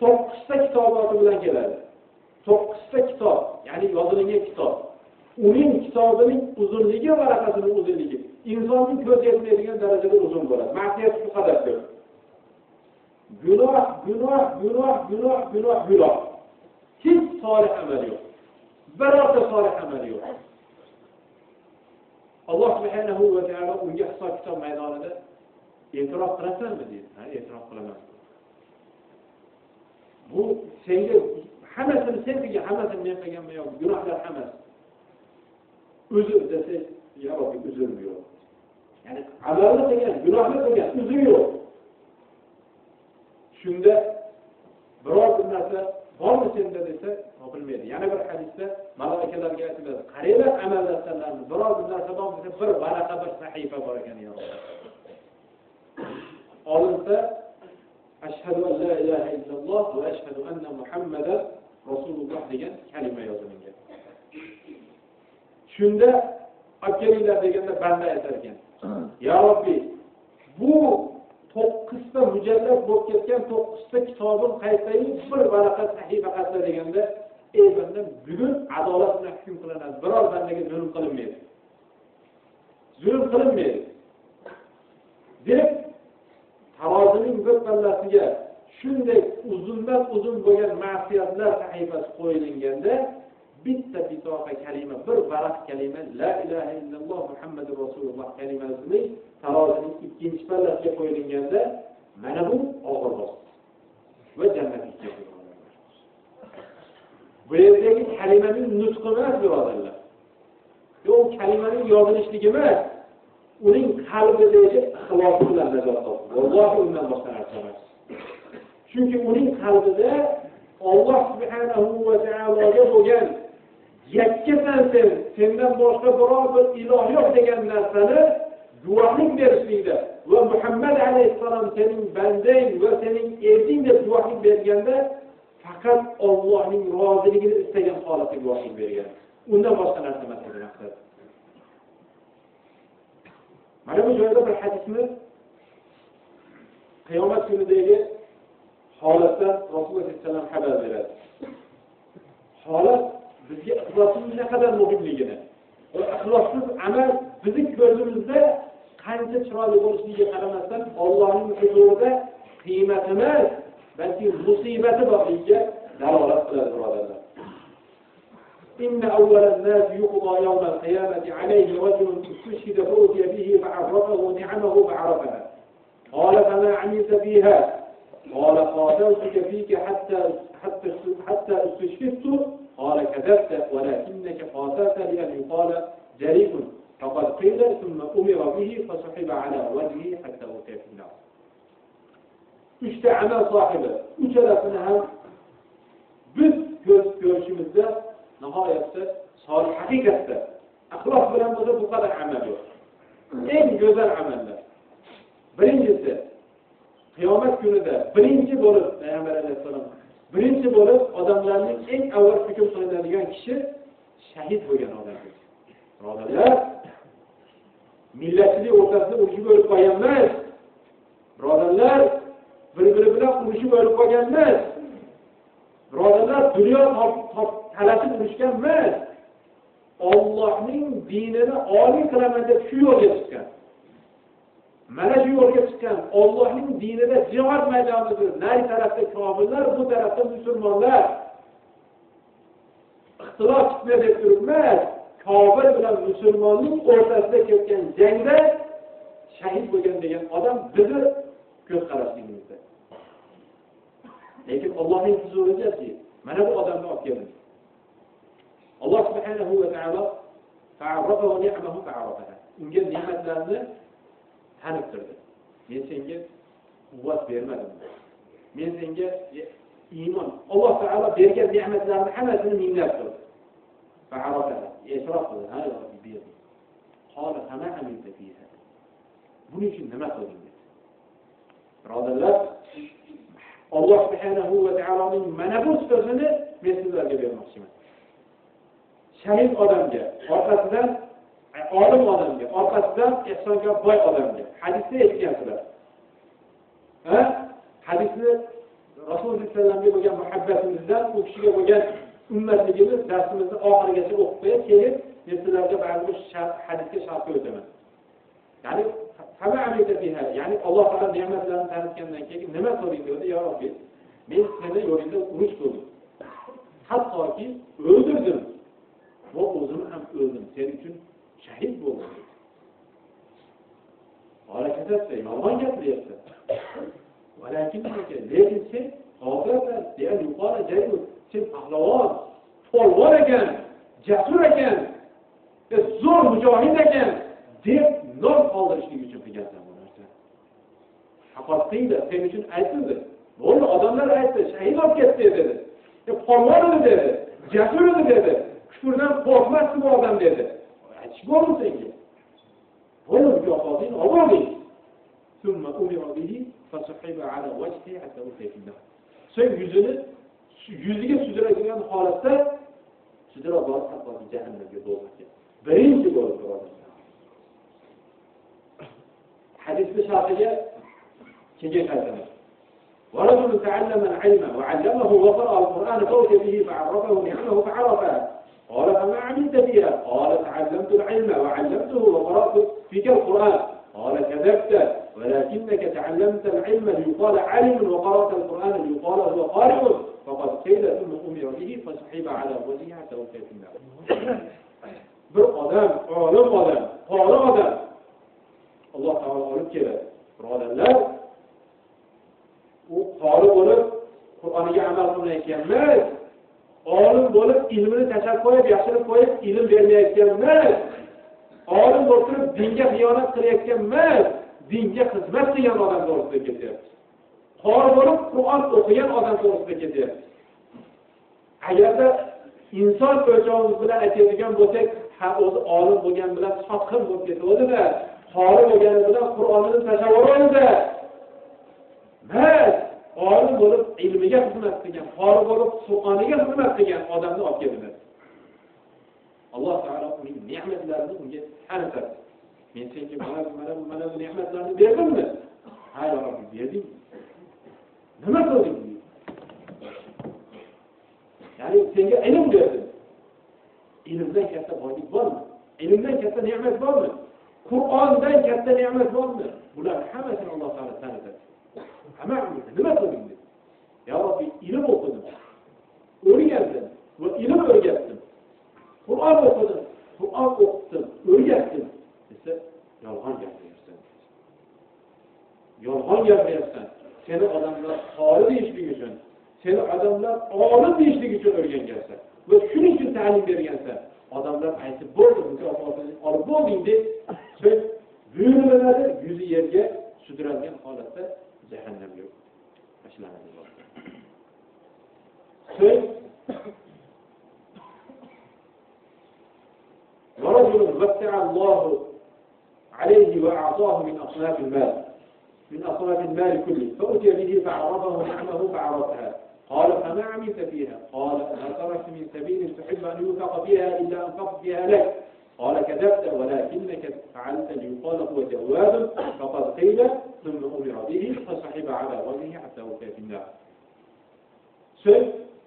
9 ta kitoboti bilan keladi. 9 ta kitob, ya'ni yozilgan kitob. Uning kitobining uzunligi, varaqasining uzunligi insonning ko'z yetmaydigan darajada uzun bo'ladi. Ma'siyat shu qadar ko'p. Gunoh. Hech solih amal yo'q. Birorta solih amal yo'q. Alloh subhanahu va taolo unga hisob kitob maydonida e'tirof qilasanmi deydi. Ha, e'tirof qilaman. Bu senga hammasini sen qilgan, hammasini men qilganman yo'q, gunohlar hammasi. Uzr desa, ya Robbi uzr yo'q. Ya'ni amalni qilgan, gunohni qilgan, uzr yo'q. Shunda biror bir narsa bormi senda desa, topilmaydi. Yana bir hadisda malaikalarga aytiladi, qaranglar amallarni, biror bir narsa bormi desa, bir varaqa, bir sahifa bor ekan ya Robbi. Olinsa, ashhadu an la ilaha illalloh va ashhadu anna Muhammadan rasululloh degan kalima yozilgan. Shunda olib deganda banda aytar ekan, ya Robbi, bu 9 ta mujallad bo'lib ketgan 9 ta kitobim qaytayim, bir varaqa sahifa qayta deganda, ey bandam, bugun adolat bilan hukm qilinadi. Biror bandaga zulm qilinmaydi. Zulm qilinmaydi. Deb tarozining bir pallasiga shunday uzundan uzun bo'lgan ma'siyatlar sahifasi qo'yilganda, bitta bitoqa kalima, bir varaq kalima la ilaha illalloh Muhammadur rasululloh kalimasining tarozining ikkinchi pallasiga qo'yilganda, mana bu og'ir bosdi va jannatga kiradi. Bu yerdagi kalimaning nutqi emas, birodarlar. Yo'q, kalimaning yozilishligi emas, uning qalbidagi ixlosi bilan najot topdi. Alloh undan boshqa narsa emas. Chunki uning qalbida Alloh subhanahu va taologa bo'lgan yakkasan sendan boshqa biror bir iloh yo'q degan narsani guvohlik berishlikda va Muhammad alayhissalom sening bandang va sening elching deb guvohlik berganda faqat Allohning roziligini istagan holatda guvohlik bergan. Undan boshqa narsa emas degan maqsad. Mana bu joyda bir hadisni qiyomat kunidagi holatdan Rasululloh sollallohu alayhi vasallam xabar beradi. Holat bizga ixlosning naqadar muhimligini va ixlossiz amal bizning ko'zimizda qancha chiroyli bo'lishligiga qaramasdan Allohning huzurida qiymati emas, balki musibati borligiga dalolat qiladi, birodarlar. Inna awwalan nas yuqda yawm al-qiyamati alayhi rajulun tushhida fawtiya bihi fa'arrafahu ni'amahu fa'arafaha. Qala fama 'amilta fiha? Qala qataltuka fika hatta istashhadtu. قال كذبت ولكنك قاتلت لأن يقال جريء فقد قيل ثم أمر به فسحب على وجهه حتى أوتي في النار. İşte amel sahibi. Üçerasını hem biz görüşümüzde nihayette salih hakikatte ihlas bilen bu kadar amel yok. En güzel ameller. Birincisi kıyamet günü de birinci bulup Peygamber Aleyhisselam birinchi bo'lib odamlarning eng avval hukm qilinadigan kishi shahid bo'lgan odamdir. Birodarlar, millatchilik o'rtasida urushib o'lib qolgan emas. Birodarlar, bir-biri bilan urushib o'lib qolgan emas. Birodarlar, dunyo talashib urushgan emas. Allohning dinini oliy qilaman deb shu yo'lga chiqqan. Mana shu yo'lga chiqqan Allohning dinida jihad maydonida nari tarafda kofirlar, bu tarafda musulmonlar. Ixtilof chiqma deb turibmiz. Kofir bilan musulmonning o'rtasida ketgan jangda shahid bo'lgan degan odam bizni ko'z qarashligimizda. Lekin Allohning huzuriga mana bu odamni olib keldi. Alloh subhanahu va taolo fa'arafahu ni'amahu fa'arafaha. Unga ne'matlarni tanıttırdı. Men senga quvvat bermadim. Men senga iymon, Alloh taolo bergan ne'matlarni hammasini minglab qildi. Fa'arafaha, e'tirof qildi. Ha, Robbi berdi. Qala fama amilta fiha. Buning uchun nima qilding dedi. Birodarlar, Alloh subhanahu va taoloning mana bu so'zini men sizlarga bermoqchiman. Shahid odamga, orqasidan olim odamga, orqasidan ihsonga boy odamga hadisda aytgansizlar. Hadisni Rasululloh sollallohu alayhi vasallamga bo'lgan muhabbatimizdan u kishiga bo'lgan ummatligimiz darsimizni oxirigacha o'qib qo'yib, keyin men sizlarga ba'zi bir hadisga sharh o'taman. Ya'ni fama amilta fiha, ya'ni Alloh taolo ne'matlarini tanitgandan keyin nima qilding dedi, ya Robbi, men seni yo'lingda urush qildim. Hattoki o'ldirdim. Va o'zim ham o'ldim. Sen uchun shahid bo'ldim. Harakatda yolg'on gapiryapsan. Lekin sen qodirsan, degan yuqori jaydud, sen pahlavon, polvon ekan, jasur ekan, zo'r mujohid ekan deb nom qoldirishlik uchun qilgansan bu narsani. Haqiqatda sen uchun aytildi. Bo'ldi, odamlar aytdi, shahid olib ketdi dedi. Polvon edi dedi, jasur edi dedi. Kufrdan qo'rqmasdi bu odam dedi. Aytish bo'ldi senga. Bo'ldi, mujohidin olding. Summa umira bihi fasuhiba ala wajhi hatta ufiya. So'ng yuziga sudragan holatda sudra bor hatto jahannamga do'zaxga. Birinchi bo'ldi birodarlar. Hadisni sharhiga kelgan aytamiz. ورجل تعلم العلم وعلمه وقرأ القرآن فوتي به فعرفه نعمه فعرفها. قال فما عملت فيها؟ قال تعلمت العلم وعلمته وقرأت فيك القرآن. قال كذبت ولكنك تعلمت العلم ليقال عالم وقرأت القرآن ليقال هو قارئ فقد قيل ثم أمر به فسحب على وجهه حتى وقع في النار. bir odam, olim odam, qori odam Alloh taolo olib keladi. Birodarlar, u qori bo'lib Qur'oniga amal qilmayotgan emas, olim bo'lib ilmini tashlab qo'yib, yashirib qo'yib ilm bermayotgan emas, olim bo'lib turib dinga xiyonat qilayotgan emas, dinga xizmat qilgan odam to'g'risida ketyapti. Qori bo'lib Qur'on o'qigan odam to'g'risida ketyapti. Agarda inson o'lchovimiz bilan aytadigan bo'lsak, ha o'zi olim bo'lgan bilan sotqin bo'lib ketadi-da, qori bo'lgani bilan Qur'onni tashlab yuboradi-da. Mas olim bo'lib ilmiga xizmat qilgan, qori bo'lib Qur'oniga xizmat qilgan odamni olib keladi. Alloh taolo uning ne'matlarini unga tanitadi. Men senga mana bu ne'matlarni berdimmi? Ha, ya Robbi, berdim. Nima qilding? Ya'ni senga ilm berdim. Ilmdan katta boylik bormi? Ilmdan katta ne'mat bormi? Qur'ondan katta ne'mat bormi? Bular hammasini Alloh taolo tanitadi. Hamma nima qilding? Ya Robbi, ilm o'qidim. O'rgandim va ilm o'rgatdim. Qur'on o'qidim, Qur'on o'qitdim, o'rgatdim. Desa, yolg'on gapiryapsan. Yolg'on gapiryapsan. Seni odamlar qori deyishlik uchun, seni odamlar olim deyishlik uchun o'rgangansan. Va shuning uchun ta'lim bergansan. Odamlar aytib bo'ldi, mukofotini olib bo'lding deb, so'ng buyuriladi, yuzi yerga sudralgan holatda jahannamga tashlanadi. So'ng ورجل وسع الله عليه وأعطاه من أصناف المال كله فأتي به فعرفه نعمه فعرفها. قال فما عملت فيها؟ قال ما تركت من سبيل تحب أن ينفق فيها إلا أنفقت فيها لك. قال كذبت ولكنك فعلت ليقال هو جواد فقد قيل ثم أمر به فسحب على وجهه حتى وقع في النار.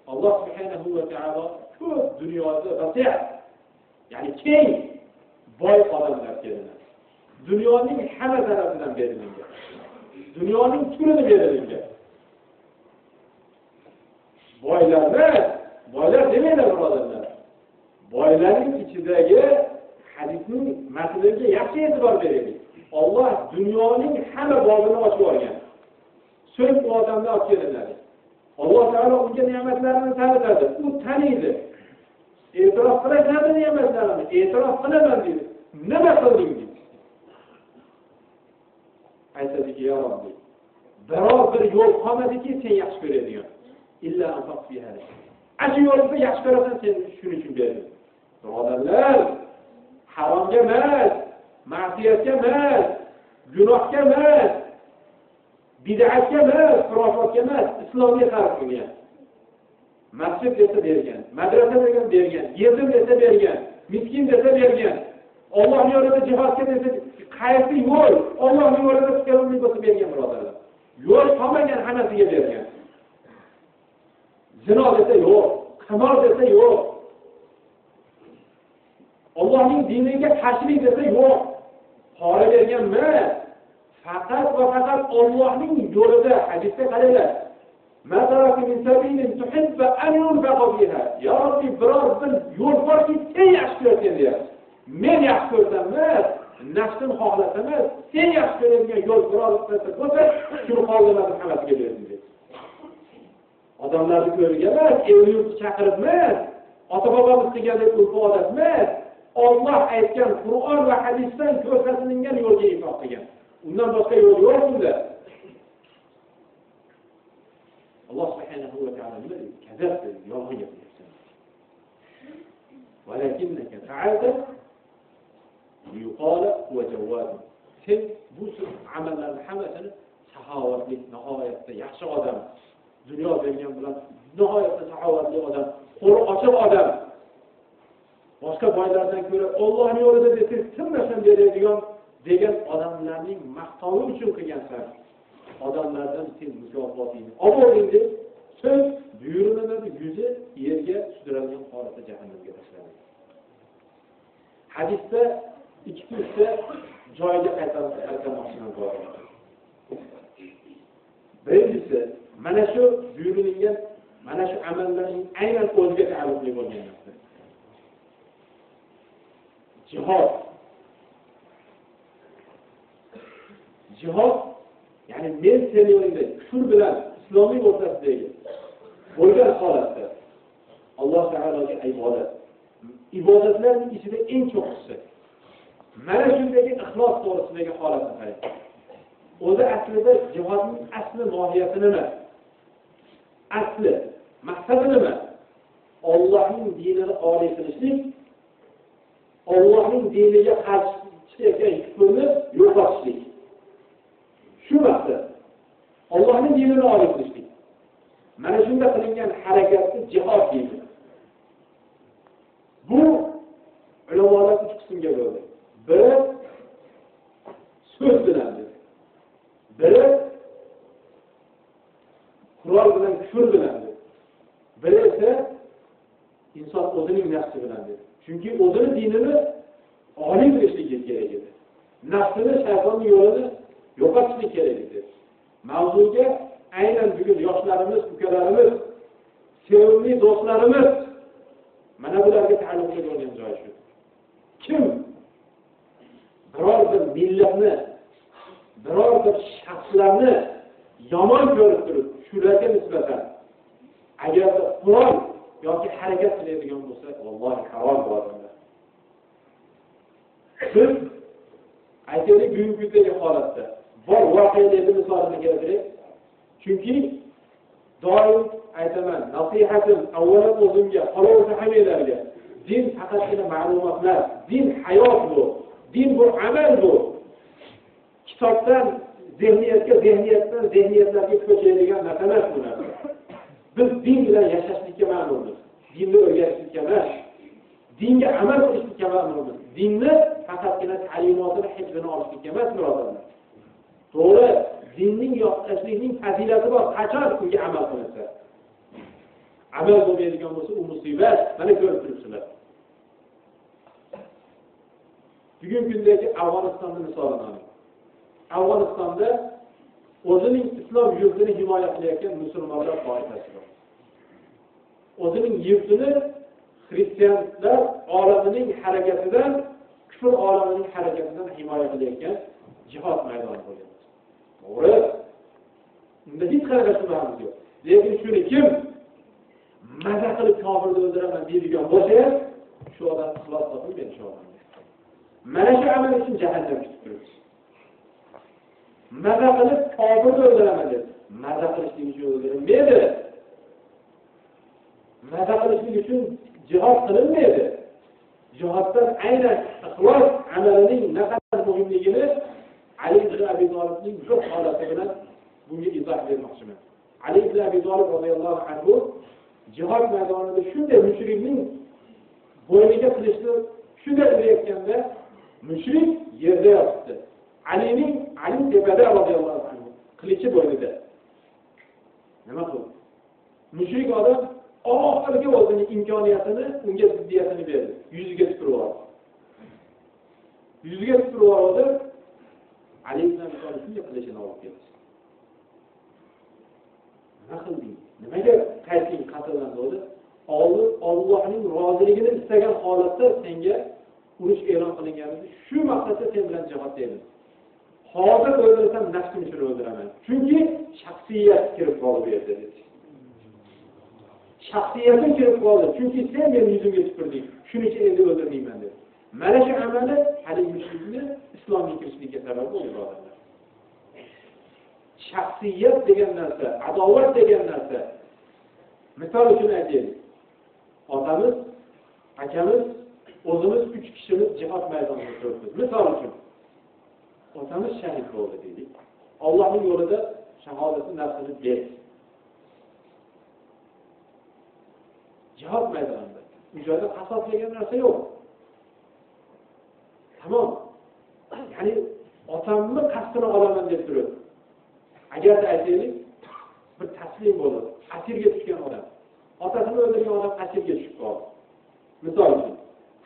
الله سبحانه وتعالى كل دنيا واسع ya'ni keng boy odamlar keladi. Dunyoning hamma tarafidan berilgan. Dunyoning turini berilgan. Boylar demaylar birodarlar. Boylarning ichidagi hadisning matniga yaxshi e'tibor beraylik. Alloh dunyoning hamma bobini ochib olgan. So'ng u odamni olib kelinadi. Alloh taolo unga ne'matlarini tanitadi. U taniydi. E'tirof qiladi ne'matlarini, e'tirof qilaman dedi. Nima qilding dedi. Aytadiki, ya Robbi, biror bir yo'l qolmadiki sen yaxshi ko'radigan. illa anfaq fiha. Ashi yo'lda yaxshi ko'rasan, sen shuning uchun berding. Birodarlar, haromga emas, ma'siyatga emas, gunohga emas, bid'atga emas, xurofotga emas, islomga qarab qilgan. Masjid desa bergan, madrasa desa bergan, yetim desa bergan, miskin desa bergan. Alloh yo'lida jihodga desa qaysi yo'l Alloh yo'lida tutganlik bo'lsa bergan birodarlar. Yo'l topmagan hammasiga bergan. Zino desa yo'q, qimor desa yo'q. Allohning diniga qarshilik desa yo'q. Qora bergan emas. Faqat va faqat Allohning yo'lida hadisda qaranglar. Ma taraka min sabilin tuhibba an yunfaqa fiha. Ya Rabbi, biror bir yo'l borki, sen yaxshi ko'rsan deyapti. Men yaxshi ko'rsam emas, nafsim xohlasam emas, sen yaxshi ko'radigan yo'l biror bo'lsa, shuni qo'llamadi hammasiga berdim dedi. Odamlarni ko'rga emas, evli-yurtni chaqirib emas, ota-bobomiz qilgandek urf odat emas, Alloh aytgan Qur'on va hadisdan ko'rsatilgan yo'lga itoat qilgan. Undan boshqa yo'l yo'q unda. Alloh subhanahu va taolo nima deydi? Kazab dedi, yolg'on gapiryapsan. Valakinnaka fa'alta liyuqala huwa jawwad. Sen bu amallarning hammasini saxovatli, nihoyatda yaxshi odam, dunyo bergan bilan nihoyatda saxovatli odam, qo'li ochiq odam, boshqa boylardan ko'ra Alloh yo'lida desangiz tinmasdan beradigan degan odamlarning maqtovi uchun qilgansan. Odamlardan sen mukofotingni olding deb so'z buyuriladi, yuzi yerga sudralgan holatda jahannamga tashlandi. Hadisda ikkita joyga qaytarmoqchiman bor. Birinchisi, mana shu buyurilgan, mana shu amallarning aynan o'ziga taalluqli bo'lgan narsa. Jihod. Jihod, ya'ni men seni yo'lingda kufr bilan islomiy o'rtasidagi bo'lgan holatda Alloh taologa ibodat. Ibodatlarning ichida eng cho'qqisi mana shundagi ixlos to'g'risidagi holatni qarang. O'zi aslida jihodning asli mohiyati nima? Asli, maqsadi nima? Allohning dinini oliy qilishlik, Allohning diniga qarshi chiqayotgan kufrni yo'qotishlik. Shu maqsad. Allohning dinini oliy qilishlik. Mana shunda qilingan harakatni jihod deydi. Bu ulamolar uch qismga bo'ldi. Biri so'z bilan dedi. Biri qurol bilan, kufr bilan dedi. Biri esa inson o'zining nafsi bilan dedi. Chunki o'zining dinini oliy bilishligi kerak edi. Nafsini shaytonning yo'lini yo'qotishlik kerak edi. Mavzuga aynan bugun yoshlarimiz, ukalarimiz, sevimli do'stlarimiz mana bularga taalluqli bo'lgan joy shu. Kim biror bir millatni, biror bir shaxslarni yomon ko'rib turib, shularga nisbatan agar qurol yoki harakat qiladigan bo'lsa, vallohi harom bo'lar. Biz aytaylik bugungi kundagi holatda bor voqealarni misolini keltirib, chunki doim aytaman, nasihatim avvalo o'zimga, qoluvchi hammalarga, din faqatgina ma'lumotlar, din hayot bu, din bu amal bu. Kitobdan zihniyatga, zihniyatdan zihniyatlarga ko'chadigan narsa emas bu narsa. Biz din bilan yashashlikka ma'lummiz, dinni o'rganishlikka emas, dinga amal qilishlikka ma'lummiz. Dinni faqatgina ta'limotini, hifzini olishlikka emas, birodarlar. To'g'ri, dinning yo'qotishlikning fazilati bor, qachon unga amal qilinsa. Amal bo'lmaydigan bo'lsa, u musibat. Mana ko'rib turibsizlar. Bugungi kundagi Afg'onistonni misolini oling. Afg'onistonda o'zining islom yurtini himoya qilayotgan musulmonlar toifasi bor. O'zining yurtini xristianlar olamining harakatidan, kufr olamining harakatidan himoya qilayotgan jihod maydoni bo'lgan. To'g'ri. Unda hech qanaqa shubhamiz yo'q. Lekin shuni kim maza qilib kofirni o'ldiraman deydigan bo'lsa, shu odam ixlos topilmaydi shu odamga. Mana shu amal uchun jahannam kutib turibdi. Maza qilib kofirni o'ldiraman deb, maza qilishlik uchun o'ldirilmaydi. maza qilishlik uchun jihod qilinmaydi. Jihoddan aynan ixlos amalining naqadar muhimligini Ali ibn Abi Talibning bir holati bilan bunga izoh bermoqchiman. Ali ibn Abi Talib radhiyallohu anhu jihod maydonida shunday mushrikning bo'yniga qilichni shunday urayotganda mushrik yerda yotibdi. Ali tepada radhiyallohu anhu qilichi bo'ynida. Nima qildi? Mushrik odam oxirgi o'zining imkoniyatini, unga ziddiyatini berdi. Yuziga tupurib oldi. Yuziga tupurib oldi. Ali ibn Abi Talib shunday qilichini olib ketdi. Nima qilding? Nimaga qayting qatldan dedi? Allohning roziligini istagan holatda senga urush e'lon qilinganida shu maqsadda sen bilan jihod edim. Hozir o'ldirsam nafsim uchun o'ldiraman. Chunki shaxsiyat kirib qoldi bu yerda dedi. Shaxsiyatim kirib qoldi. Chunki sen meni yuzimga tupurding. Shuning uchun endi o'ldirmayman dedi. Mana shu amali hali mushrikni islomga kirishlikka sabab bo'ldi, birodarlar. Shaxsiyat degan narsa, adovat degan narsa. Misol uchun aytaylik. Otamiz, akamiz, o'zimiz 3 kishimiz jihod maydonida turibmiz. Misol uchun otamiz shahid bo'ldi deylik. Allohning yo'lida shahodatni nafsini berdi. Jihod maydonida. Bu joyda qasos degan narsa yo'q. Tamom. Ya'ni otamni qasdini olaman deb turibdi. Agarda aytaylik, bir taslim bo'ldi, asirga tushgan odam. Otasini o'ldirgan odam asirga tushib qoldi. Misol uchun,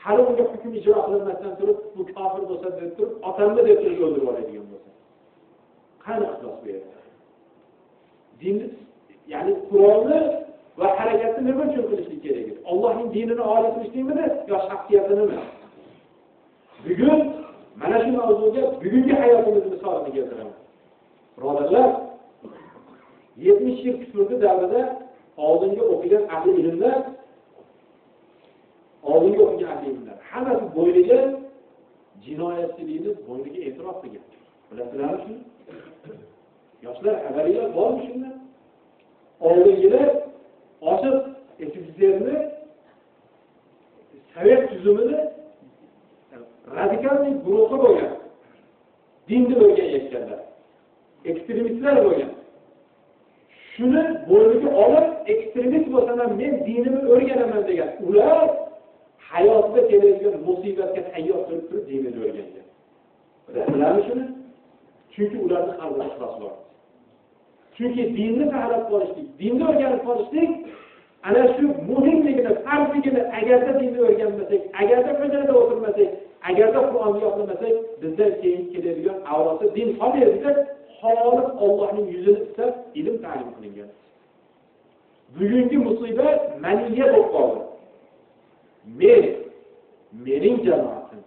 hali unga hukm ijro qilinmasdan turib, bu kofir bo'lsa deb turib, otamni deb turib o'ldirib oladigan bo'lsa. Qani ixlos bu yerda? Dinni, ya'ni Qur'onni va harakatni nima uchun qilishlik kerak? Allohning dinini oliy qilishlikmidi yo shaxsiyatinimi? Bugun mana shu mavzuga bugungi hayotimizni misolini keltiraman. Birodarlar, 70 yil kufrni davrida oldingi o'qigan ahli ilmlar, hammasi bo'yniga jinoyatchilikni bo'yniga e'tirof qilgan. Bilasizlarmi shuni? Yoshlar xabariylar bormi shunda? Oldingilar ochiq SSSRni Sovet tuzumini radikal guruhi bo'lgan. Dinni o'rganayotganlar. Ekstremistlar bo'lgan. Shuni bo'yniga olib, ekstremist bo'lsam ham men dinimni o'rganaman degan. Ular hayotda keladigan musibatga tayyor turib dinini o'rgangan. Bilasizlarmi shuni? Chunki ularning qalbida ixlos bor. Chunki dinni saqlab qolishlik, dinni o'rganib qolishlik ana shu muhimligini, farzligini agarda dinni o'rganmasak, agarda ko'chada o'tirmasak, agarda Qur'onni o'qimasak, bizdan keyin keladigan avlodda din qolmaydi. Xolis Allohning yuzini istab ilm ta'lim qilingan. Bugungi musibat maniyat bo'lib qoldi. Mening jamoatim,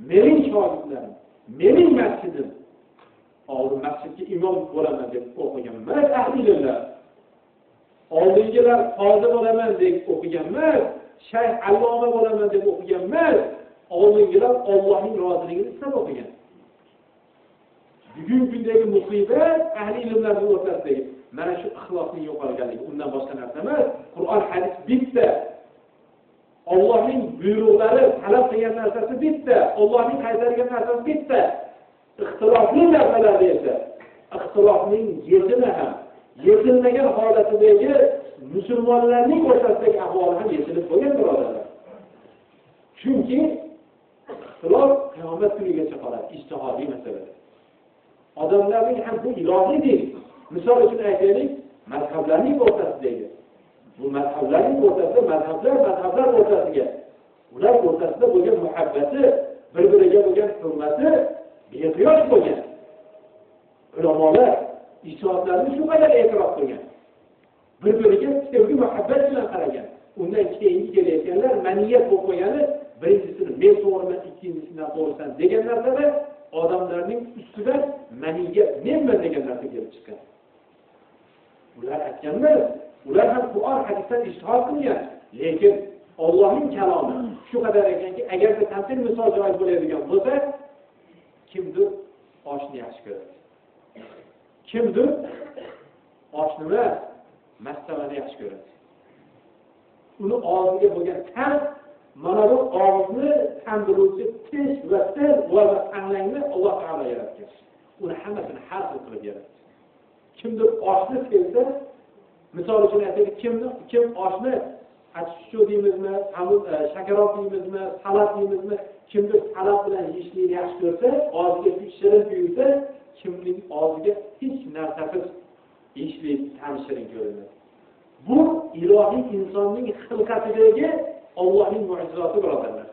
mening shogirdlarim, mening masjidim oldin masjidga imom bo'laman deb o'qiganman, tahlillar. Oldingilar qozi bo'laman deb o'qiganman, shayx alloma bo'laman deb o'qiganman. Oldingilar Allohning roziligini istab o'qigan. Bugungi kundagi musibat ahli ilmlarning o'rtasidagi mana shu ixlosning yo'qolganligi, undan boshqa narsa emas. Qur'on, hadis bitta. Allohning buyruqlari talab qilgan narsasi bitta. Allohning qaytargan narsasi bitta. Ixtilofli narsalarda esa ixtilofning yechimi ham, yechilmagan holatidagi musulmonlarning o'rtasidagi ahvoli ham yechilib bo'lgan, birodarlar. Chunki ixtilof qiyomat kunigacha qoladi, ijtihodiy masala. Odamlarning ham bu ilohiy din. Misol uchun aytaylik, mazhablarning o'rtasidagi. Bu mazhablarning o'rtasida, mazhablar o'rtasiga, ular o'rtasida bo'lgan muhabbati, bir-biriga bo'lgan hurmati beqiyos bo'lgan. Ulamolar ijtihodlarni shu qadar e'tirof qilgan. Bir-biriga sevgi, muhabbat bilan qaragan. Undan keyingi kelayotganlar maniyat bo'lib qo'ygani, birinchisini men to'g'riman, ikkinchisidan to'g'risan degan narsada odamlarning ustidan maniyat, menman degan narsa kelib chiqqan. Ular aytganlar, ular ham Qur'on, hadisdan ijtihod qilgan, lekin Allohning kalomi shu qadar ekanki, agarda tamsil misol joiz bo'ladigan bo'lsa, kimdir oshni yaxshi ko'radi. Kimdir oshni emas, mastavani yaxshi ko'radi. uni og'ziga bo'lgan tan, mana bu og'izni tandiruvchi tish va til va tanlangni Alloh taolo yaratgan. Uni hammasini har xil qilib yaratdi. Kimdir oshni sevsa, misol uchun aytaylik, kim oshni achishcho deymizmi, shakarot deymizmi, salat deymizmi, kimdir salat bilan yeyishni yaxshi ko'rsa, og'ziga shirin tuyulsa, kimning og'ziga hech narsasiz yeyishlik ham shirin ko'rinadi. Bu ilohiy insonning xilqatidagi Allohning mo'jizasi birodarlar.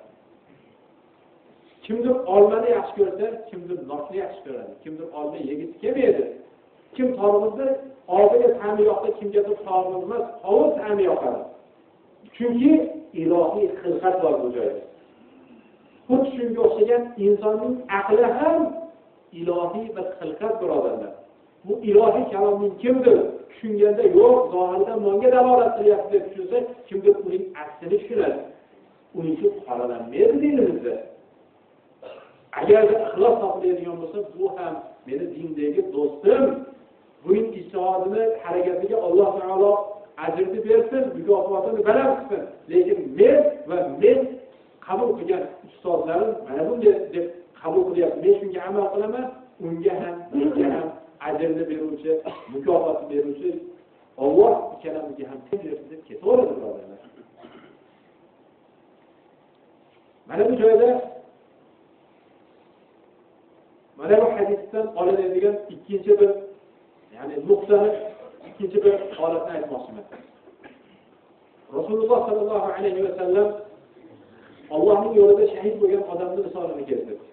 Kimdir olmani yaxshi ko'rsa, kimdir nosni yaxshi ko'radi, kimdir olma yegisi kelmaydi. Kim tarvuzda og'ziga ta'mi yoqdi, kimgadir tarvuz emas, hovuz ta'mi yoqadi. Chunki ilohiy xilqat bor bu joyda. Xuddi shunga o'xshagan insonning aqli ham ilohiy bir xilqat birodarlar. Bu ilohiy kalomning kimdir tushunganda yo'q, zohirdan bunga dalolat qilyapti deb tushunsa, kimdir uning aksini tushunadi. Uning uchun qoralanmaydi dinimizda. Agar ixlos topiladigan bo'lsa, bu ham meni dindagi do'stim, buning ijtihodini, harakatiga Alloh taolo ajrni bersin, mukofotini baland qilsin. Lekin men qabul qilgan ustozlarim mana bunday deb qabul qilyapti. Men shunga amal qilaman, unga ham ajrni beruvchi, mukofotni beruvchi Alloh ikkalamizga ham bersin deb ketaveradi birodarlar. Mana bu joyda mana bu hadisdan olinadigan ikkinchi bir, ya'ni nuqtani ikkinchi bir holatni aytmoqchiman. Rasululloh sallallohu alayhi va sallam Allohning yo'lida shahid bo'lgan odamning misolini keltirdi.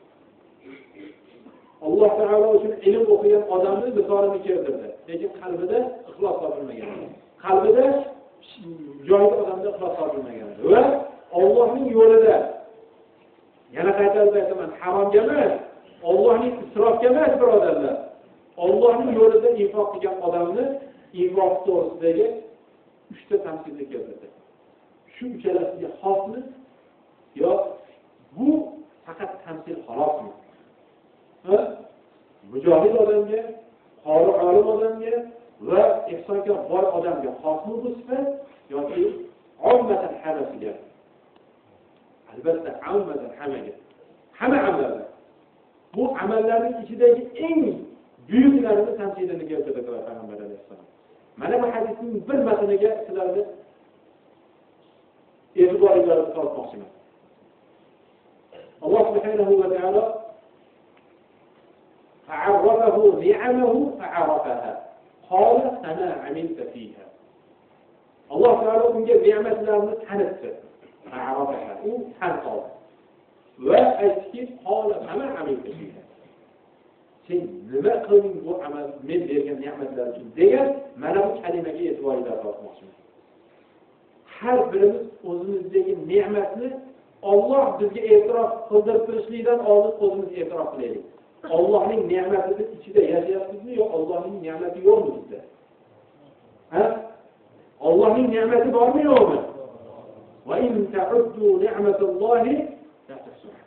Alloh taolo uchun ilm o'qigan odamning misolini keltirdi. Lekin qalbida ixlos topilmagan. Qalbida joyida odamda ixlos topilmagan. Va Allohning yo'lida yana qaytarib aytaman, haromga emas, Allohning isrofga emas birodarlar. Allohning yo'lida infoq qilgan odamni infoq to'g'risidagi 3 ta tamsilni keltirdi. Shu uchalasiga xosmi yo bu faqat tamsil xolosmi? Mujohid odamga, qori olim odamga va ihsonkor boy odamga xosmi bu sifat yoki ommatan hammasiga? Albatta ommatan hammaga. Hamma amallar. Bu amallarning ichidagi eng buyuklarini tamsilini keltirdi Payg'ambar alayhisalom. Mana bu hadisning bir matniga sizlarni e'tiboringizni tortmoqchiman. Alloh subhanahu va taolo fa'arrafahu ni'amahu fa'arafaha. Qala ana 'amilta fiha. Alloh taolo unga ne'matlarni tanitdi. Fa'arafaha. U tanqol. Va aytdiki, qala ana 'amilta fiha. Sen nima qilding bu amal, men bergan ne'matlar uchun degan mana bu kalimaga e'tiboringizni tortmoqchiman. Har birimiz o'zimizdagi ne'matni Alloh bizga e'tirof qildirib turishlikdan oldin o'zimiz e'tirof qilaylik. Allohning ne'matining ichida yashayapmizmi yo Allohning ne'mati yo'qmi bizda? Allohning ne'mati bormi yo'qmi? Va in ta'uddu ni'matallohi la tuhsuha.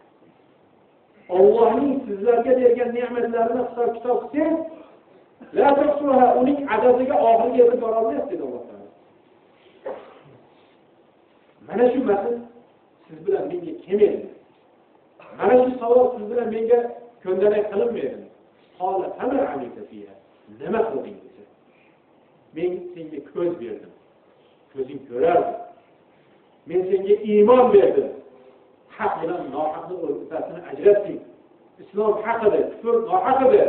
Allohning sizlarga bergan ne'matlarini hisob-kitob qilsangiz, la tuhsuha, uning adadiga oxiriga yetib bora olmaysiz dedi Alloh taolo. Mana shu matn siz bilan menga kelmaydi. Mana shu savol siz bilan menga ko'ndarak qilinmaydi. Qola hamma amilta fiha. Nima qilding desa? Men senga ko'z berdim. Ko'zing ko'rardi. Men senga iymon berdim. Haq bilan nohaqni o'rtasini ajratding. Islom haq edi, kufr nohaq edi.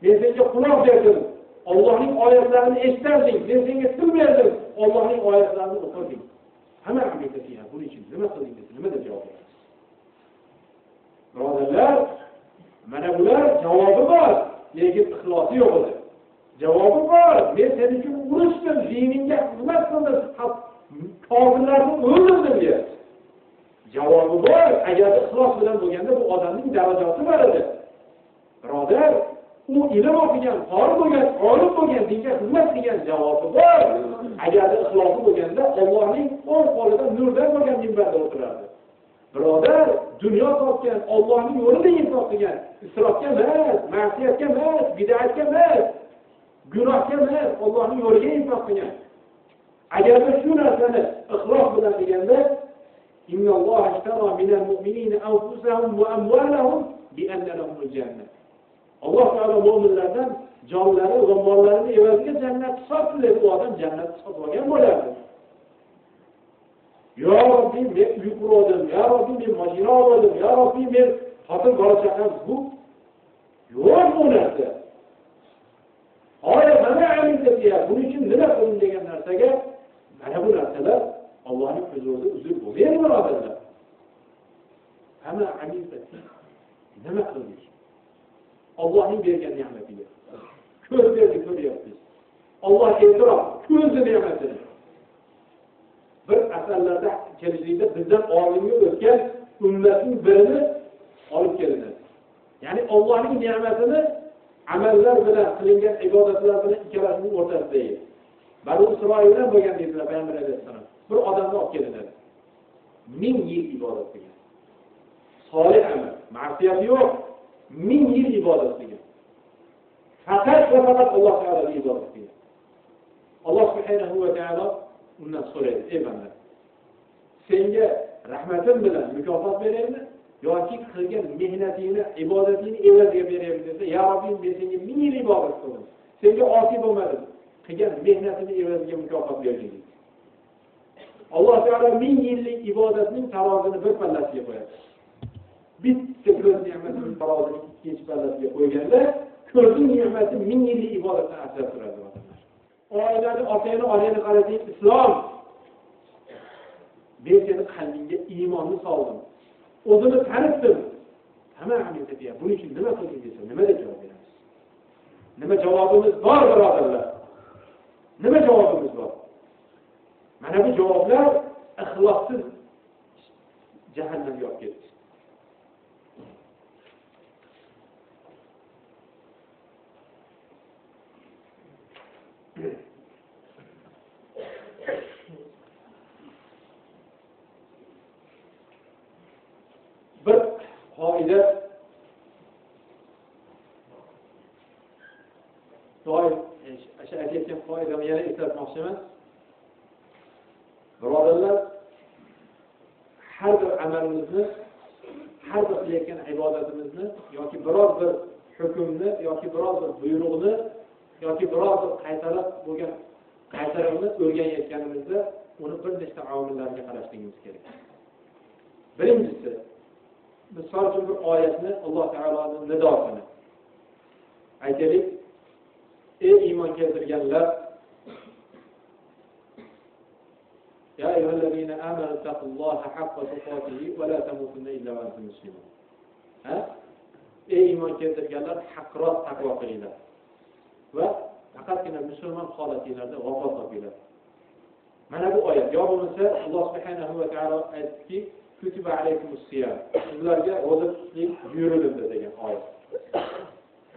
Men senga quloq berdim. Allohning oyatlarini eshitarding. Men senga til berdim. Allohning oyatlarini o'qirding. Hamma amilta fiha. Buning uchun nima qilding desa, nima deb javob berasiz? Birodarlar, mana bular javobi bor, lekin ixlosi yo'q edi. Javobi bor. Men sening uchun urushdim, diningga xizmat qildim, kofirlarni o'ldirdim deyapti. Javobi bor. Agar ixlos bilan bo'lganda bu odamning darajasi bor edi. Birodar, u ilm o'qigan, qori bo'lgan, olim bo'lgan, dinga xizmat qilgan, javobi bor. Agar ixlosi bo'lganda Allohning o'ng qo'lida nurdan bo'lgan minbarda o'tirardi. Birodar, dunyo topgan, Allohning yo'lida infoq qilgan, isrofga emas, ma'siyatga emas, bid'atga emas, gunohga emas, Allohning yo'liga infoq qilgan. Agarda shu narsani ixlos bilan deganda innalloha ishtara minal mu'minina anfusahum va amwalahum bi anna lahumul jannah. Alloh taolo mu'minlardan jonlari va mollarini evaziga jannat hisoblaydi. Bu odam jannatni sotib olgan bo'lardi. Ya Rabbi men uy qurdim, ya Rabbi men mashina oldim, ya Rabbi men xotin bola chaqam bu yo'q bu narsa. Hayır, bana alimdir diye, bunun için nima qildim degan narsaga mana bu narsalar Allohning huzurida uzr bo'lmaydi birodarlar. Hamma alimdir. Nima qildik? Allohning bergan ne'matiga. Ko'z berdi, ko'ryapmiz. Alloh e'tirof, ko'zni ne'matini. Bir asarlarda kelishlikda bizdan oldingi o'tgan ummatning birini olib keladi. Ya'ni Allohning ne'matini amallar bilan qilingan ibodatlar bilan ikkalasining o'rtasidagi. Banu Isroildan bo'lgan dedilar Payg'ambar alayhisalom. Bir odamni olib keldilar. 1000 yil ibodat qilgan. Solih amal, ma'siyat yo'q. 1000 yil ibodat qilgan. Faqat va faqat Alloh taologa ibodat qilgan. Alloh subhanahu va taolo undan so'raydi: "Ey banda, senga rahmatim bilan mukofot beraymi yoki qilgan mehnatingni, ibodatingni evaziga beraymi?" desa, "Ya Robbim, men senga 1000 yil ibodat qildim. Senga osiy bo'lmadim. Qilgan mehnatimni evaziga mukofot bergin." Alloh taolo 1000 yillik ibodatning tarozini bir pallasiga qo'yadi. Bitta ko'z ne'matining tarozini ikkinchi pallasiga qo'yganda, ko'zning ne'mati 1000 yillik ibodatdan asrab turadi. Oilani, otangni, onangni qarasang, islom. Men seni qalbingga iymonni soldim. O'zini tanitdim. Hamma amal qilyapti. Buning uchun nima qilding desa, nima deb javob beramiz? Nima javobimiz bor, birodarlar? Nima javobimiz bor? Mana bu javoblar ixlossiz jahannamga olib ketdi. Bir qoida doim o'sha aytayotgan qoidani yana eslatmoqchiman. Birodarlar, har bir amalimizni, har bir qilayotgan ibodatimizni yoki biror bir hukmni yoki biror bir buyruqni yoki biror bir qaytarishni o'rganayotganimizda uni bir nechta omillarga qarashligimiz kerak. Birinchisi, misol uchun bir oyatni Alloh taoloning nidosini aytaylik: "Ey iymon keltirganlar, ya ayyuhallazina amanu taqullaha haqqa tuqatihi va la tamutunna illa va antum muslimun." Ey iymon keltirganlar, haqqroq taqvo qilinglar va faqatgina musulmon holatinglarda vafo topinglar. Mana bu oyat. Yo bo'lmasa Alloh subhanahu va taolo aytdiki: "Kutiba alaykumus siyam." Sizlarga roza tutishlik buyurildi degan oyat.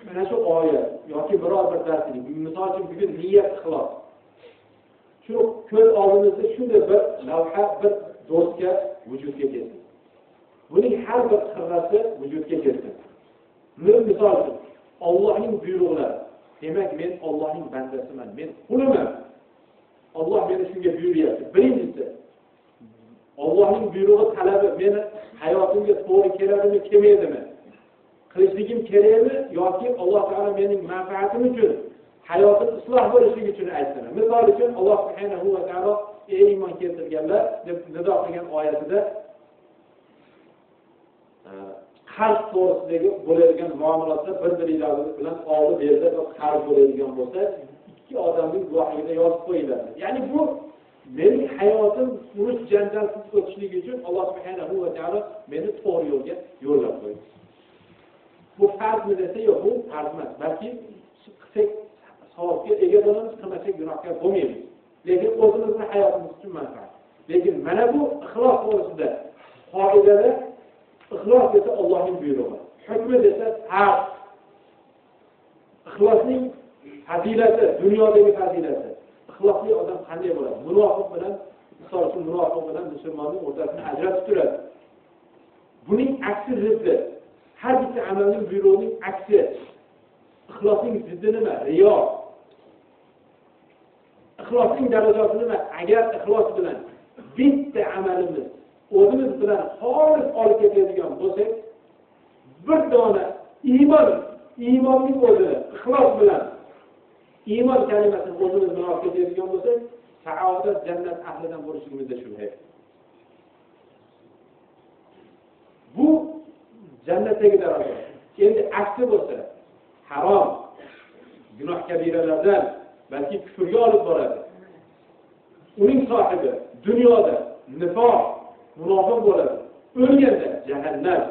Mana shu oyat yoki biror bir darslik, misol uchun bugun niyat ixlos. Shu ko'z oldimizda shunday bir lavha, bir doska vujudga keldi. Buning har bir qirrasi vujudga keldi. Misol uchun Allohning buyruqlari. Demak, men Allohning bandasiman, men quliman. Alloh meni shunga buyuryapti. Birinchisi, Allohning buyrug'i talabi meni hayotimga to'g'ri keladimi, kelmaydimi? Qilishligim kerakmi yoki Alloh taolo mening manfaatim uchun, hayotim isloh bo'lishligi uchun aytdimi? Misol uchun Alloh subhanahu va taolo ey iymon keltirganlar deb nido qilgan oyatida qarz to'g'risidagi bo'ladigan muomalatda bir-biringiz bilan oldi berdi va qarz bo'ladigan bo'lsa, ikki odamning guvohligida yozib qo'yiladi. Ya'ni bu mening hayotim urush janjalsiz o'tishligi uchun Alloh subhanahu va taolo meni to'g'ri yo'lga yo'llab qo'ydi. Bu farzmi desa, yo'q, bu farz emas. Balki qilsak savobga ega bo'lamiz, qilmasak gunohkor bo'lmaymiz. Lekin o'zimizning hayotimiz uchun manfaat. Lekin mana bu ixlos to'g'risida qoidada ixlos desa Allohning buyrug'i, hukmi desa farz. Ixlosning fazilati, dunyodagi fazilati. Ixlosli odam qanday bo'ladi? Munofiq bilan, misol uchun munofiq bilan musulmonning o'rtasini ajratib turadi. Buning aksi ziddi. Har bitta amalning buyrug'ining aksi. Ixlosning ziddi nima? Riyo. ixlosning darajasi nima? Agar ixlos bilan bitta amalimiz o'zimiz bilan xolis olib ketadigan bo'lsak, bir dona iymonning o'zi ixlos bilan iymon kalimasini o'zimiz bilan olib ketadigan bo'lsak, saodat jannat ahlidan bo'lishligimizda shubha yo'q. Bu jannatdagi daraja. Endi aksi bo'lsa, harom, gunoh kabiralardan balki kufrga olib boradi. Uning sohibi dunyoda nifoq, munofiq bo'ladi. O'lganda jahannam.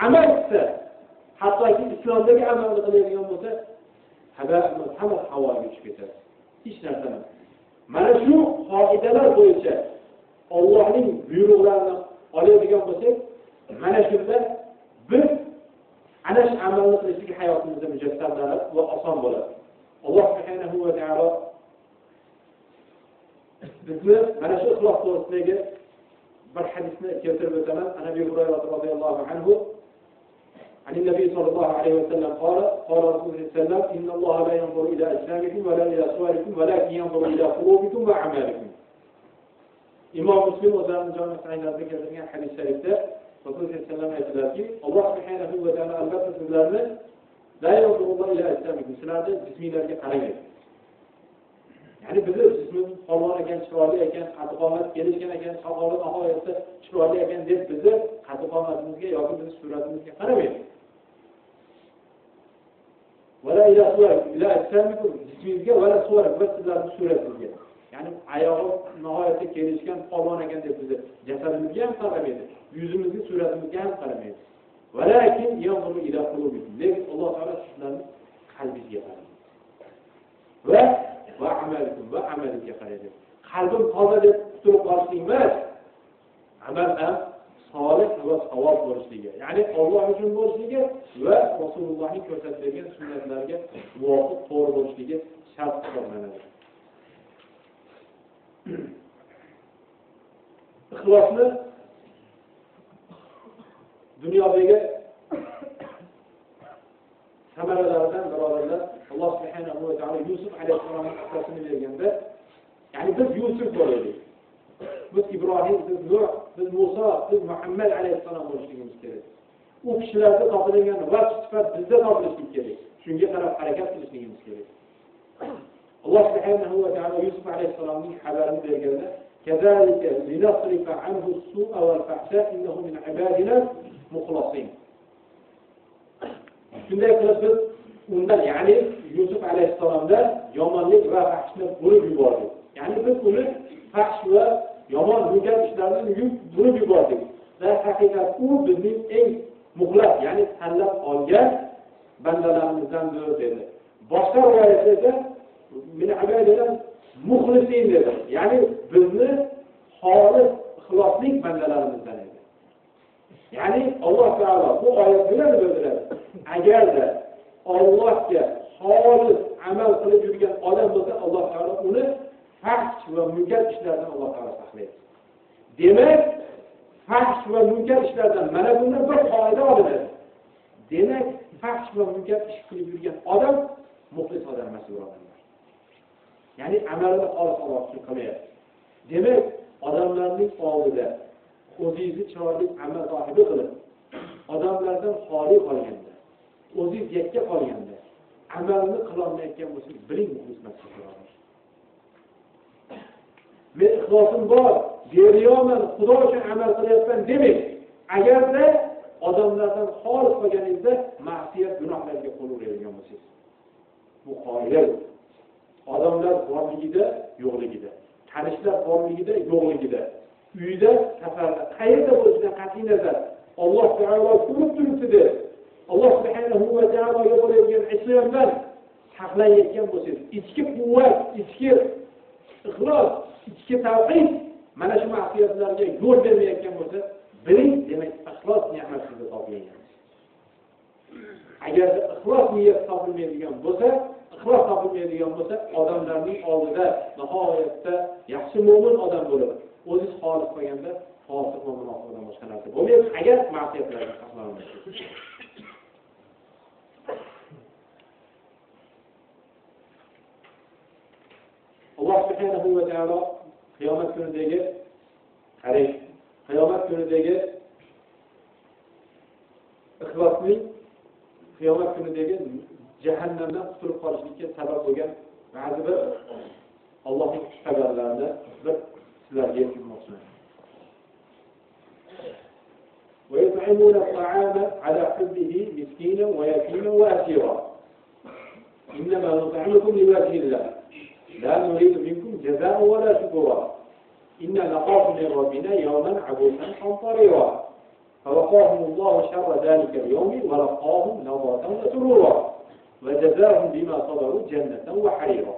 Amal qilsa, hattoki islomdagi amalni qiladigan bo'lsa, hamma havoga tushib ketadi. Hech narsa emas. Mana shu qoidalar bo'yicha Allohning buyruqlarini oladigan bo'lsak, mana shunda biz ana shu amalni qilishlik hayotimizda mujassamlanadi va oson bo'ladi. Alloh subhanahu va taolo bizni mana shu ixlos to'g'risidagi bir hadisni keltirib o'taman. Abi Hurayra roziyallohu anhu عن النبي صلى الله عليه وسلم قال رسول الله صلى الله عليه وسلم إن الله لا ينظر إلى أجسامكم ولا إلى صوركم ولكن ينظر إلى قلوبكم وأعمالكم. İmam Müslim o'zining jami sahihlarida keltirgan hadis sharifda Rasululloh sollallohu alayhi vasallam aytdilarki, Alloh subhanahu va taolo albatta sizlarni la yanzuru ila ajsamikum, sizlarni jisminglarga qaramaydi. Ya'ni bizni jismimiz polvon ekan, chiroyli ekan, qaddi-qomat kelishgan ekan, sog'lom nihoyatda chiroyli ekan deb bizni qaddi-qomatimizga yoki bizni suratimizga qaramaydi. Wala ila suwarikum, ila ajsamikum, jismingizga wala suwarikum, sizlarning suratingizga. Ya'ni oyog'i nihoyatda kelishgan polvon ekan deb bizni jasadimizga ham qaramaydi, yuzimizga, suratimizga ham qaramaydi. Walakin yanzuru ila qulubikum. Lekin Alloh taolo sizlarning qalbingizga qaraydi. Va amalikum va amaliga qaraydi. Qalbim toza deb turib qolishlik emas, amal ham solih va savob bo'lishligi, ya'ni Alloh uchun bo'lishligi va Rasulullohning ko'rsatgan sunnatlarga muvofiq to'g'ri bo'lishligi shart hisoblanadi. Ixlosni dunyodagi samaralaridan birodarlar, Alloh subhanahu va taolo Yusuf alayhissalomning qissasini berganda, ya'ni biz Yusuf bo'laylik. Biz Ibrohim, biz Nuh, biz Musa, biz Muhammad alayhissalom bo'lishimiz kerak. U kishilarda topilgan vaqt sifat bizda topilishi kerak. Shunga qarab harakat qilishimiz kerak. Alloh subhanahu va taolo Yusuf alayhissalomning xabarini berganda, "Kazalika linasrifa anhu as-su'a wal-fahsha innahu min ibadina mukhlisin." Shunday qilib biz undan, ya'ni Yusuf alayhissalomdan yomonlik va fahshni burib yubordik. Ya'ni biz uni fahsh va yomon bo'lgan ishlardan burib yubordik. Va haqiqat u bizning eng muxlas, ya'ni tanlab olgan bandalarimizdandir dedi. Boshqa rivoyatda esa min ibadina mukhlisin dedi. Ya'ni bizni xolis, ixlosli bandalarimizdan edi. Ya'ni Alloh taolo bu oyat bilan bildiradi. Agarda Allohga xolis amal qilib yurgan odam bo'lsa, Alloh taolo uni fahsh va munkar ishlardan Alloh taolo saqlaydi. Demak, fahsh va munkar ishlardan mana bundan bir foyda olinadi. Demak, fahsh va munkar ish qilib yurgan odam muxlis odam emas, birodarlar. Ya'ni amalini xolis Alloh uchun qilyapti. Demak, odamlarning oldida o'zingizni chiroyli amal sohibi qilib, odamlardan xoli qolganda, o'zingiz yakka qolganda, amalni qilolmayotgan bo'lsangiz, biling muxlis emasligini. Men ixlosim bor, beriyoman, Xudo uchun amal qilyapman demak, agarda odamlardan xolis qolganingizda ma'siyat, gunohlarga qo'l uradigan bo'lsangiz, bu qoida. Odamlar borligida, yo'qligida, tanishlar borligida, yo'qligida, uyda, safarda, qayerda bo'lishidan qat'iy nazar Alloh taolo ko'rib turibdi. Alloh subhanahu va taologa bo'lgan isyondan saqlanayotgan bo'lsangiz, ichki quvvat, ichki ixlos, ichki tavhid mana shu ma'siyatlarga yo'l bermayotgan bo'lsa, biling, demak, ixlos ne'mat sizga topilgan. Agar ixlos niyat topilmaydigan bo'lsa, odamlarning oldida nihoyatda yaxshi mo'min odam bo'lib, o'zingiz xolis qolganda fosiq va munofiqdan boshqa narsa bo'lmaydi. Agar ma'siyatlarga saqlanmaysiz. Alloh subhanahu va taolo qiyomat kunidagi qarang, qiyomat kunidagi ixlosning qiyomat kunidagi jahannamdan qutulib qolishlikka sabab bo'lgan ba'zi bir Allohning xabarlarini bir sizlarga yetkazmoqchiman. ويطعمون الطعام على حبه مسكينا ويتيما واسيرا انما نطعمكم لوجه الله لا نريد منكم جزاء ولا شكورا انا نخاف من ربنا يوما عبوسا قمطريرا فوقاهم الله شر ذلك اليوم ولقاهم نضرة وسرورا وجزاهم بما صبروا جنة وحريرا.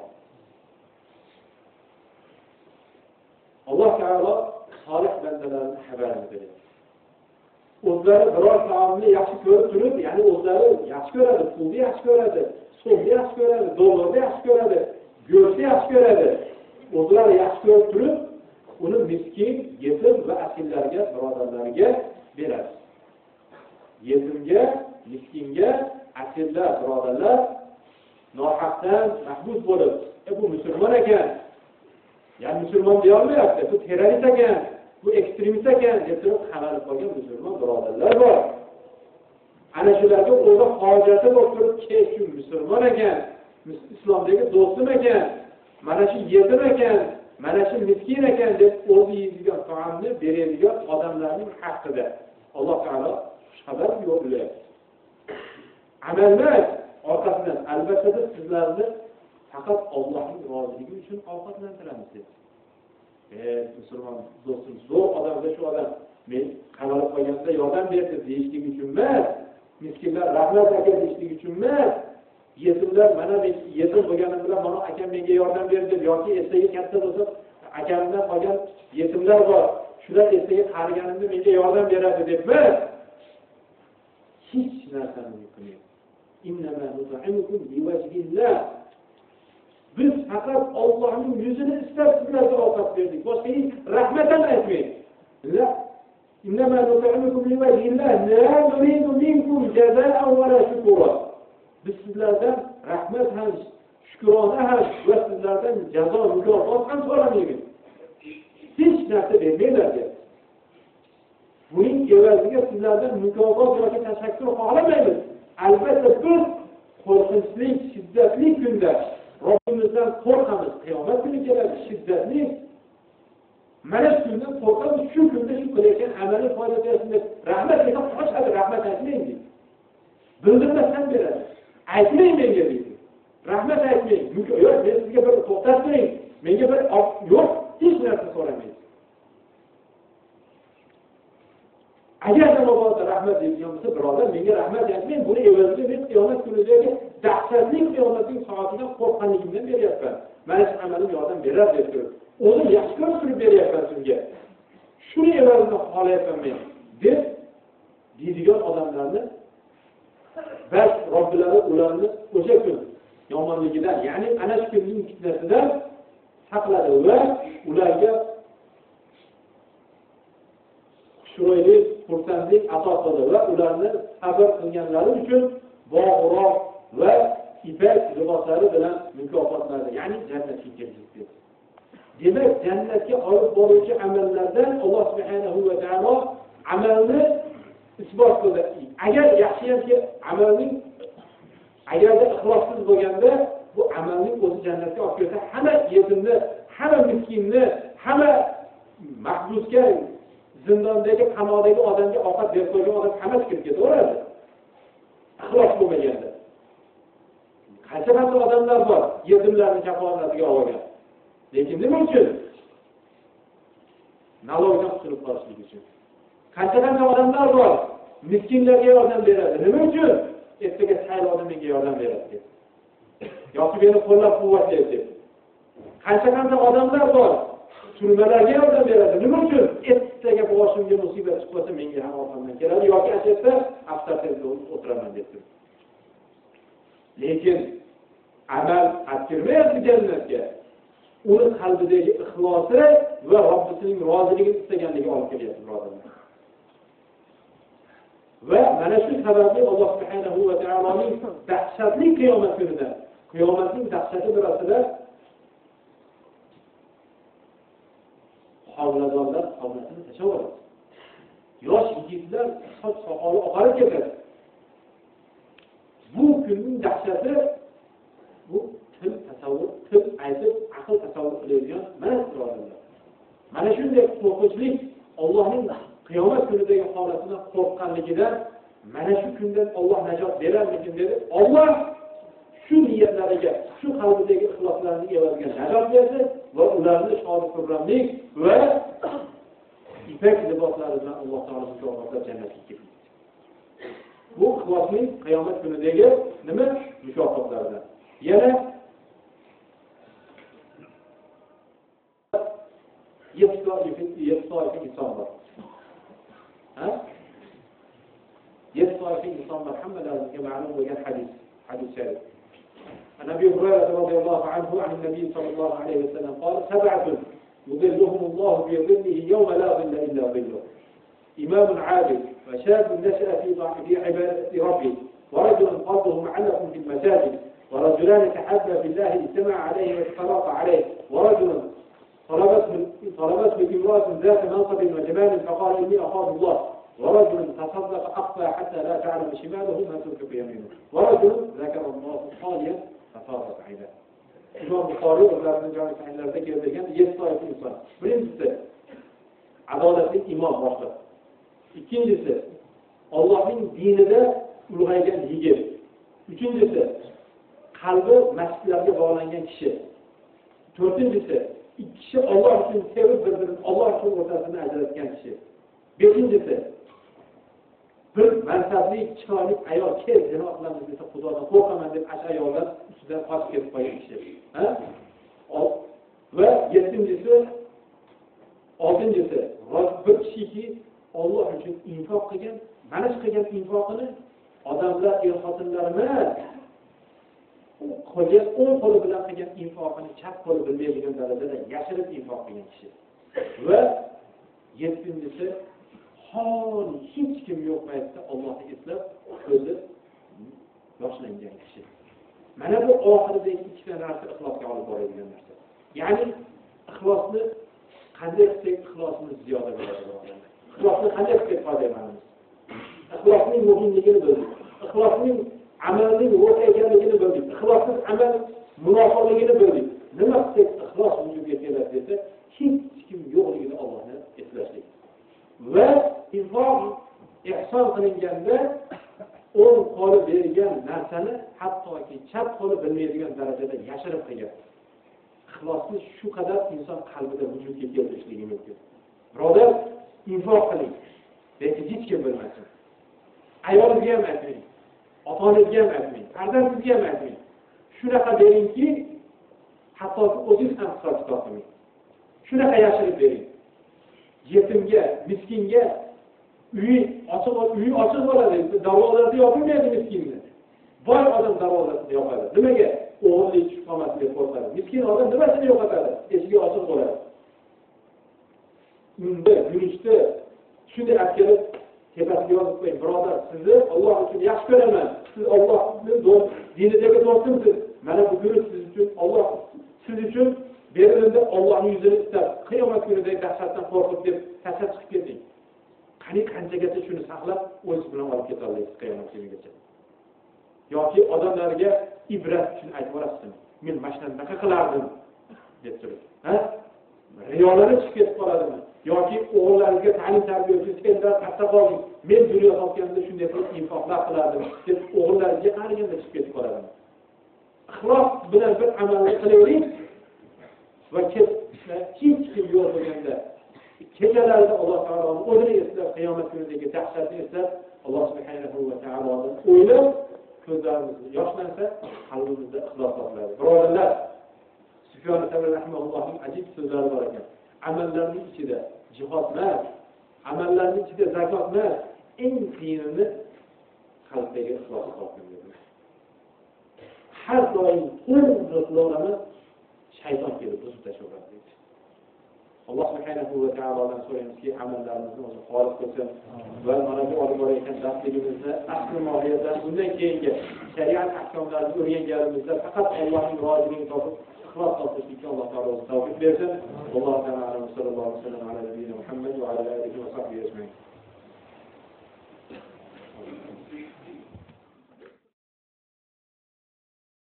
الله تعالى صالح bandalarning xabarini beradi. O'zlari biror taomni yaxshi ko'rib turib, ya'ni o'zlari yaxshi ko'radi, pulni yaxshi ko'radi, so'mni yaxshi ko'radi, dollarni yaxshi ko'radi, go'shtni yaxshi ko'radi. O'zlari yaxshi ko'rib turib, uni miskin, yetim va asillarga, birodarlarga beradi. Yetimga, miskinga, asillar, birodarlar nohaqdan mahbus bo'lib, bu musulmon ekan, ya'ni musulmon deya olmayapti, bu terrorist ekan, bu ekstremist ekan deb turib qamalib qolgan musulmon birodarlar bor. Ana shularga o'zi hojati bo'lib turib, shu musulmon ekan, islomdagi do'stim ekan, mana shu yetim ekan, mana shu miskin ekan deb o'zi yeydigan taomni beradigan odamlarning haqqida Alloh taolo xabar yo'llayapti. Amallar orqasidan albatta sizlarni faqat Allohning roziligi uchun ovqatlantiramiz deb. Musulmon do'stim, zo'r odamga shu odam men qamalib qolganda yordam berdi deyishlik uchun emas, miskinlar rahmat aka deyishlik uchun emas, yetimlar mana men yetim bo'lganim bilan mana akam menga yordam berdi yoki ertaga katta bo'lsa akamdan qolgan yetimlar bor, shular ertaga qariganimda menga yordam beradi deb emas, hech narsani qilmaydi. Innama nut'imukum liwajhillah. Biz faqat Allohning yuzini istab sizlarga ovqat berdik. Boshqa hech rahmatan aytmaydi. La innama nut'imukum liwajhillah la nuridu minkum jazaa'an wa la shukura. Biz sizlardan rahmat ham, shukrona ham va sizlardan jazo mukofot ham so'ramaymiz. Hech narsa bermaylardi. Buning evaziga sizlardan mukofot yoki tashakkur xohlamaymiz. Albatta biz qo'rqinchli, shiddatli kunda Robbimizdan qo'rqamiz. Qiyomat kuni keladi, shiddatli. Mana shu kundan qo'rqamiz, shu kunda shu qilayotgan amaliy foydasini rahmat deb qo'shadi, rahmat aytmaydi. Bildirmasdan beradi. Aytmang menga deydi. Rahmat aytmang. Yo'q, men sizga bir to'xtatmang. Menga bir yo'q, hech narsa so'ramaydi. Agar Allohga rahmat deydigan bo'lsa, birodar, menga rahmat aytmang. Buni evaziga men qiyomat kunidagi dahshatli qiyomatning soatidan qo'rqqanligimdan beryapman. Mana shu amalim yordam berar deb turib, o'zim yaxshi ko'rib turib beryapman sizga. Shuni evazini xohlayapman men deb deydigan odamlarni bas Robbilari ularni o'sha kun yomonligidan, ya'ni ana shu kunning fitnasidan saqladi va ularga xushro'ylik, xursandlik ato qildi va ularni sabr qilganlari uchun bog'roq va ipak liboslari bilan mukofotladi, ya'ni jannatga kirgizdi. Demak, jannatga olib boruvchi amallardan Alloh subhanahu va taolo amalni isbot qildi. Agar yaxshiyamki amalning agarda ixlossiz bo'lganda bu amalning o'zi jannatga olib kelsa, hamma yetimni, hamma miskinni, hamma mahbusga, zindondagi, qamoqdagi odamga ovqat berib qo'ygan odam hammasi kirib ketaveradi. Ixlos bo'lmaganda. Qancha odamlar bor, yetimlarni kafolatiga olgan. Lekin nima uchun? Nalogdan qutulib qolishlik uchun. Qancha odamlar bor, miskinlarga yordam beradi. Nima uchun? Ertaga saylovda menga yordam beradi deb. Yoki meni qo'llab-quvvatlaydi deb. Qancha odamlar bor, turmalarga yordam beradi. Nima uchun? Ertaga boshimga musibat chiqsa menga ham orqamdan keladi yoki ashadda avtomobilda o'tiraman deb. Lekin amal aktirmayapti jannatga. Uni qalbidagi ixlosi va Robbisining roziligini istaganligi olib kelyapti, birodarlar. Va mana shu sababli Alloh subhanahu va taoloning dahshatli qiyomat kunida, qiyomatning dahshati birasida homiladorlar hovlasini tashlab oladi. Yosh yigitlar soch soqoli oqarib ketadi. Bu kunning dahshati bu til tasavvur, til aytib, aql tasavvur qiladigan mana birodarlar. Mana shunday qo'rqinchlik Allohning qiyomat kunidagi holatidan qo'rqqanligidan mana shu kundan Alloh najot berarmikin dedi. Alloh shu niyatlariga, shu qalbidagi ixloslarni evaziga najot berdi va ularni shod-xurramlik va ipak liboslari bilan Alloh taolo mukofotlab jannatga kirdi. Bu ixlosning qiyomat kunidagi nima mukofotlaridan. Yana 7 toifa inson bor. Ha? 7 toifa insonlar hammalarimizga ma'lum bo'lgan hadis sharif. Nabi Hurayra radhiyallohu anhu an Nabiy sallallohu alayhi vasallam qala sab'atun yudilluhum Alloh bi dhillihi yawma la dhilla illa dhilluh. إمام عادل وشاب نشأ في عبادة ربه ورجل قلبه معلق في المساجد ورجلان تحابا في الله اجتمع عليه وتفرقا عليه ورجل طلبته امرأة ذات منصب وجمال فقال إني أخاف الله ورجل تصدق أخفى حتى لا تعلم شماله ما تنفق يمينه ورجل ذكر الله خاليا ففاضت عيناه. İmam Buxoriy o'zlarining jami sahihlarida keltirgan 7 toifa inson. Birinchisi adolatli imom boshliq. İkincisi Allohning dinida ulg'aygan yigit. Uchinchisi qalbi masjidlarga bog'langan kishi. To'rtinchisi ikki kishi Alloh uchun sevib bir-birini Alloh uchun o'rtasini ajratgan kishi. Beshinchisi bir mansabli, chiroyli ayol kelib zino qilamiz desa Xudodan qo'rqaman deb ash ayollar ustidan qochib ketib qolgan kishi. Ha? Va yettinchisi, oltinchisi bir kishiki Alloh uchun infoq qilgan, mana shu qilgan infoqini odamlar, er-xotinlar emas, qo'lga o'ng qo'li bilan qilgan infoqini chap qo'li bilmaydigan darajada yashirib infoq qilgan kishi. Va yettinchisi xoli hech kim yo'q paytda Allohni eslab ko'zi yoshlangan kishi. Mana bu oxiridagi ikkita narsa ixlosga olib boradigan narsa. Ya'ni ixlosni qanday qilsak ixlosimiz ziyoda bo'ladi. İxlosni qanday qilib qo'yamiz? İxlosning muhimligini bildik. İxlosning amalning ro'y ekanligini bildik. İxlossiz amal munofiqligini bildik. Nima qilsak ixlos vujudga keladi desa, hech kim yo'qligini Allohni eslashlik. Va infoq ihson qilinganda o'ng qo'li bergan narsani hattoki chap qo'li bilmaydigan darajada yashirib qilgan. İxlosni shu qadar inson qalbida vujudga keltirishligi mumkin. Birodar, infoq qiling. Lekin hech kim bilmasin. Ayolingizga ham aytmang. Ota-onangizga ham aytmang. Farzandingizga ham aytmang. Shunaqa beringki, hatto o'zingiz ham hisob-kitob qilmang. Shunaqa yashirib bering. Yetimga, miskinga uyi ochiq bo'ladi. Darvozasi yopilmaydi miskinni. Boy odam darvozasini yopadi. Nimaga? O'g'irlik tushib qolmasin deb qo'rqadi. Miskin odam nimasini yo'qotadi? Eshigi ochiq bo'ladi. Unda yurishda shunday askarlar tepasiga yozib qo'ying. Birodar, sizni Alloh uchun yaxshi ko'raman. Siz Allohning dinidagi do'stimsiz. Mana bu yurish siz uchun Alloh siz uchun berildi. Allohning yuzini istab, qiyomat kunidagi dahshatdan qo'rqib deb tashlab chiqib keting. Qani qanchagacha shuni saqlab o'z bilan olib keta olasiz qiyomat kunigacha. Yoki odamlarga ibrat uchun aytib o'rasizmi? Men mashinaqa qilardim deb turib. Ha? Riyolari chiqib ketib qoladimi? Yoki o'g'illaringizga ta'lim tarbiya uchun sendan katta qoling. Men dunyo topganimda shunday qilib infoqlar qilardim deb o'g'illaringizga qaraganda chiqib ketib qoladimi? Ixlos bilan bir amalni qilaylik va hech kim yo'q bo'lganda kechalarda Alloh taoloning o'zini eslab, qiyomat kunidagi dahshatni eslab, Alloh subhanahu va taoloni o'ylab, ko'zlarimiz yoshlansa, qalbimizda ixlos topiladi. Birodarlar, Sufyon Savri rahimahullohning ajib so'zlari bor ekan. Amallarning ichida jihod emas, amallarning ichida zakot emas, eng qiyini qalbdagi ixlos topiladi. Har doim qo'rquvlarimiz shayton kelib buzib tashlaydi. Alloh subhanahu va taolodan so'raymizki, amallarimizni o'zi xolis qilsin va mana bu olib borayotgan darsligimizni asli mohiyatdan undan keyingi shariat ahkomlarini o'rganganimizda faqat Allohning roziligiini topib ixlos topishlikka Alloh taolo o'zi tavfiq bersin. Alloh taolo sallallohu alayhi vasallam